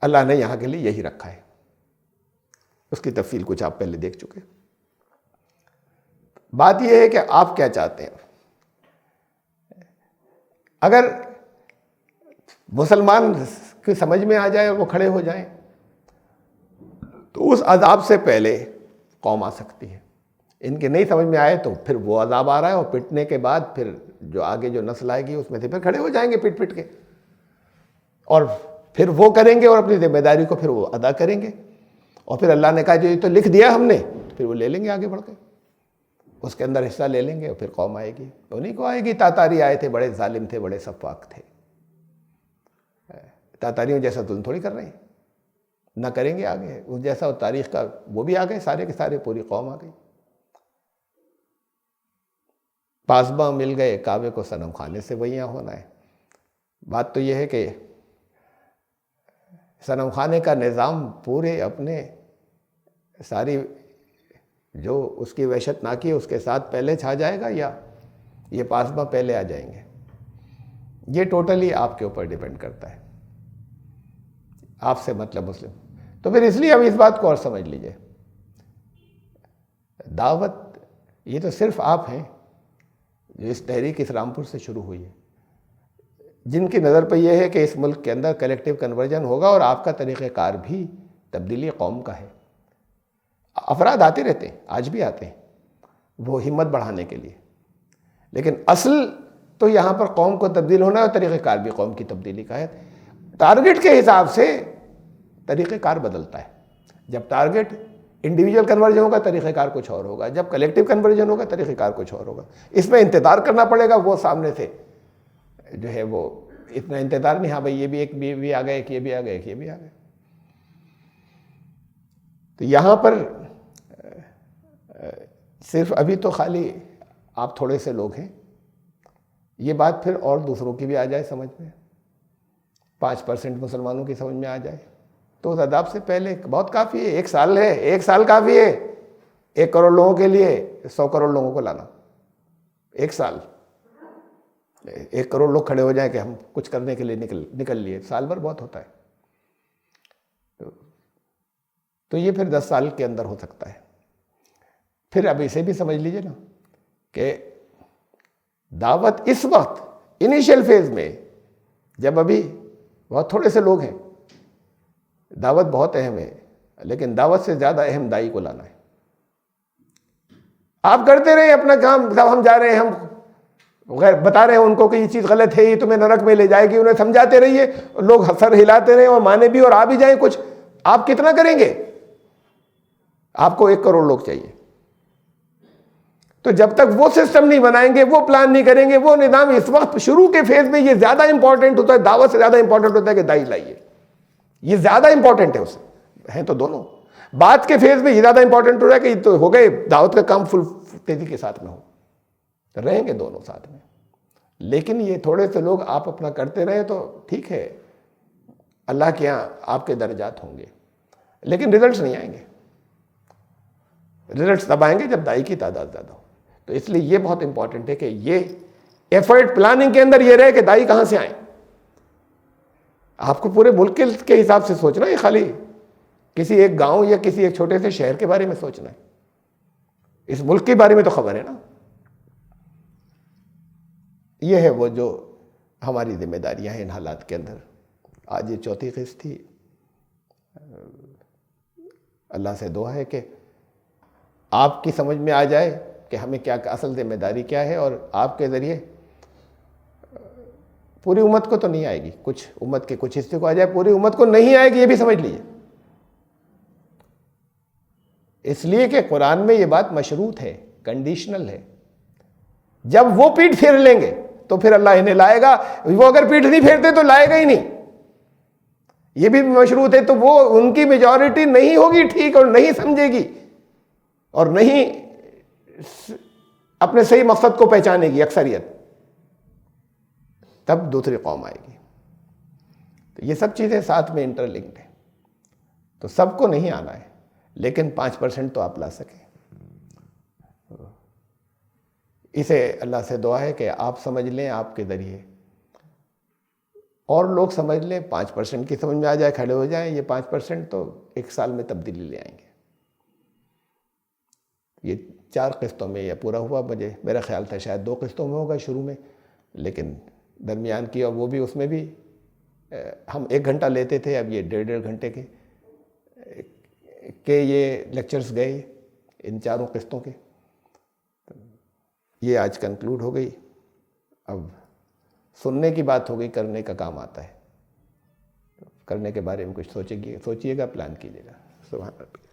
अल्लाह ने यहां के लिए यही रखा है। उसकी तफसील कुछ आप पहले देख चुके। बात यह है कि आप क्या चाहते हैं। अगर मुसलमान की समझ में आ जाए और वो खड़े हो जाएं तो उस अजाब से पहले कौम आ सकती है। इनके नहीं समझ में आए तो फिर वो अजाब आ रहा है, और पिटने के बाद फिर जो आगे जो नस्ल आएगी उसमें से फिर खड़े हो जाएंगे पिट पिट के, और फिर वो करेंगे और अपनी जिम्मेदारी को फिर वो अदा करेंगे। और फिर अल्लाह ने कहा जो ये तो लिख दिया हमने, फिर वो ले लेंगे आगे बढ़ के, उसके अंदर हिस्सा ले लेंगे और फिर कौम आएगी। उन्हीं को आएगी। तातारी आए थे, बड़े जालिम थे, बड़े सफाक थे। तातारियों जैसा जुल्म थोड़ी कर रहे हैं, ना करेंगे आगे उस जैसा। और तारीख का वो भी आ गए, सारे के सारे, पूरी कौम आ गई। पासबा मिल गए, काबे को सनम खाने से वही यहाँ होना है। बात तो यह है कि सनम खाने का निज़ाम पूरे अपने सारी जो उसकी वहशत ना की उसके साथ पहले छा जाएगा, या ये पासबा पहले आ जाएंगे। ये टोटली आपके ऊपर डिपेंड करता है, आपसे मतलब मुस्लिम। तो फिर इसलिए अब इस बात को और समझ लीजिए, दावत ये तो सिर्फ आप हैं जो इस तहरीक इस्लामपुर से शुरू हुई है, जिनकी नज़र पर यह है कि इस मुल्क के अंदर कलेक्टिव कन्वर्जन होगा, और आपका तरीक़ेकार भी तब्दीली कौम का है। अफराद आते रहते हैं, आज भी आते हैं, वो हिम्मत बढ़ाने के लिए, लेकिन असल तो यहाँ पर कौम को तब्दील होना है, और तरीक़ेकार भी कौम की तब्दीली का है। टारगेट के हिसाब से तरीक़ेकार बदलता है। जब टारगेट इंडिविजुअल कन्वर्जन होगा, तरीक़ेकार कुछ और होगा। जब कलेक्टिव कन्वर्जन होगा, तरीक़ेकार कुछ और होगा। इसमें इंतज़ार करना पड़ेगा, वो सामने से जो है वो इतना इंतज़ार नहीं, हाँ भाई ये भी एक भी आ गए, एक ये भी आ गए, एक ये भी आ गए। तो यहाँ पर सिर्फ अभी तो खाली आप थोड़े से लोग हैं। ये बात फिर और दूसरों की भी आ जाए समझ में, 5% मुसलमानों की समझ में आ जाए तो उस अदाब से पहले बहुत काफ़ी है। 1 साल है, 1 साल काफ़ी है 1 करोड़ लोगों के लिए 100 करोड़ लोगों को लाना। 1 साल 1 करोड़ लोग खड़े हो जाए कि हम कुछ करने के लिए निकल लिए, साल भर बहुत होता है। तो ये फिर 10 साल के अंदर हो सकता है। फिर अब इसे भी समझ लीजिए ना कि दावत इस वक्त इनिशियल फेज में, जब अभी बहुत थोड़े से लोग हैं, दावत बहुत अहम है, लेकिन दावत से ज़्यादा अहम दाई को लाना है। आप करते रहे अपना काम, जब हम जा रहे हैं हम बता रहे हैं उनको कि ये चीज़ गलत है, ये तुम्हें नरक में ले जाएगी, उन्हें समझाते रहिए, लोग सर हिलाते रहे और माने भी और आ भी जाए कुछ। आप कितना करेंगे? आपको 1 करोड़ लोग चाहिए। तो जब तक वो सिस्टम नहीं बनाएंगे, वो प्लान नहीं करेंगे, वो निज़ाम, इस वक्त शुरू के फेज में ये ज़्यादा इंपॉर्टेंट होता है, दावत से ज़्यादा इंपॉर्टेंट होता है कि दाई लाइए। ये ज़्यादा इंपॉर्टेंट है, उससे हैं तो दोनों। बाद के फेज में ये ज़्यादा इंपॉर्टेंट हो रहा है कि तो हो गए, दावत का काम फुल तेजी के साथ में हो, तो रहेंगे दोनों साथ में। लेकिन ये थोड़े से लोग आप अपना करते रहे तो ठीक है, अल्लाह के यहाँ आपके दर्जात होंगे, लेकिन रिजल्ट्स नहीं आएंगे। रिजल्ट्स तब आएंगे जब दाई की तादाद ज़्यादा हो। तो इसलिए ये बहुत इंपॉर्टेंट है कि ये एफर्ट प्लानिंग के अंदर ये रहे कि दाई कहाँ से आए। आपको पूरे मुल्क के हिसाब से सोचना है, खाली किसी एक गांव या किसी एक छोटे से शहर के बारे में सोचना है। इस मुल्क के बारे में तो खबर है ना। ये है वो जो हमारी जिम्मेदारियां हैं इन हालात के अंदर। आज ये 4थी किस्त थी। अल्लाह से दुआ है कि आपकी समझ में आ जाए कि हमें क्या असल जिम्मेदारी क्या है, और आपके ज़रिए पूरी उम्मत को तो नहीं आएगी, कुछ उम्मत के कुछ हिस्से को आ जाए, पूरी उम्मत को नहीं आएगी, ये भी समझ लीजिए। इसलिए कि कुरान में ये बात मशरूत है, कंडीशनल है। जब वो पीठ फेर लेंगे तो फिर अल्लाह इन्हें लाएगा, वो अगर पीठ नहीं फेरते तो लाएगा ही नहीं। ये भी मशरूत है, तो वो उनकी मेजॉरिटी नहीं होगी ठीक, और नहीं समझेगी और नहीं अपने सही मकसद को पहचानेगी अक्सरियत, तब दूसरी कौम आएगी। तो ये सब चीज़ें साथ में इंटरलिंक्ड हैं। तो सबको नहीं आना है, लेकिन 5% तो आप ला सकें। इसे अल्लाह से दुआ है कि आप समझ लें, आपके ज़रिए और लोग समझ लें, 5% की समझ में आ जाए, खड़े हो जाएं। ये 5% तो 1 साल में तब्दीली ले आएंगे। ये 4 किस्तों में यह पूरा हुआ। मेरा ख्याल था शायद 2 किस्तों में होगा शुरू में, लेकिन दरमियान की, और वो भी उसमें भी हम 1 घंटा लेते थे, अब ये 1.5 घंटे के ये लेक्चर्स गए इन 4 किस्तों के। ये आज कंक्लूड हो गई। अब सुनने की बात हो गई, करने का काम आता है। करने के बारे में कुछ सोचिएगा, प्लान कीजिएगा। सुभान अल्लाह।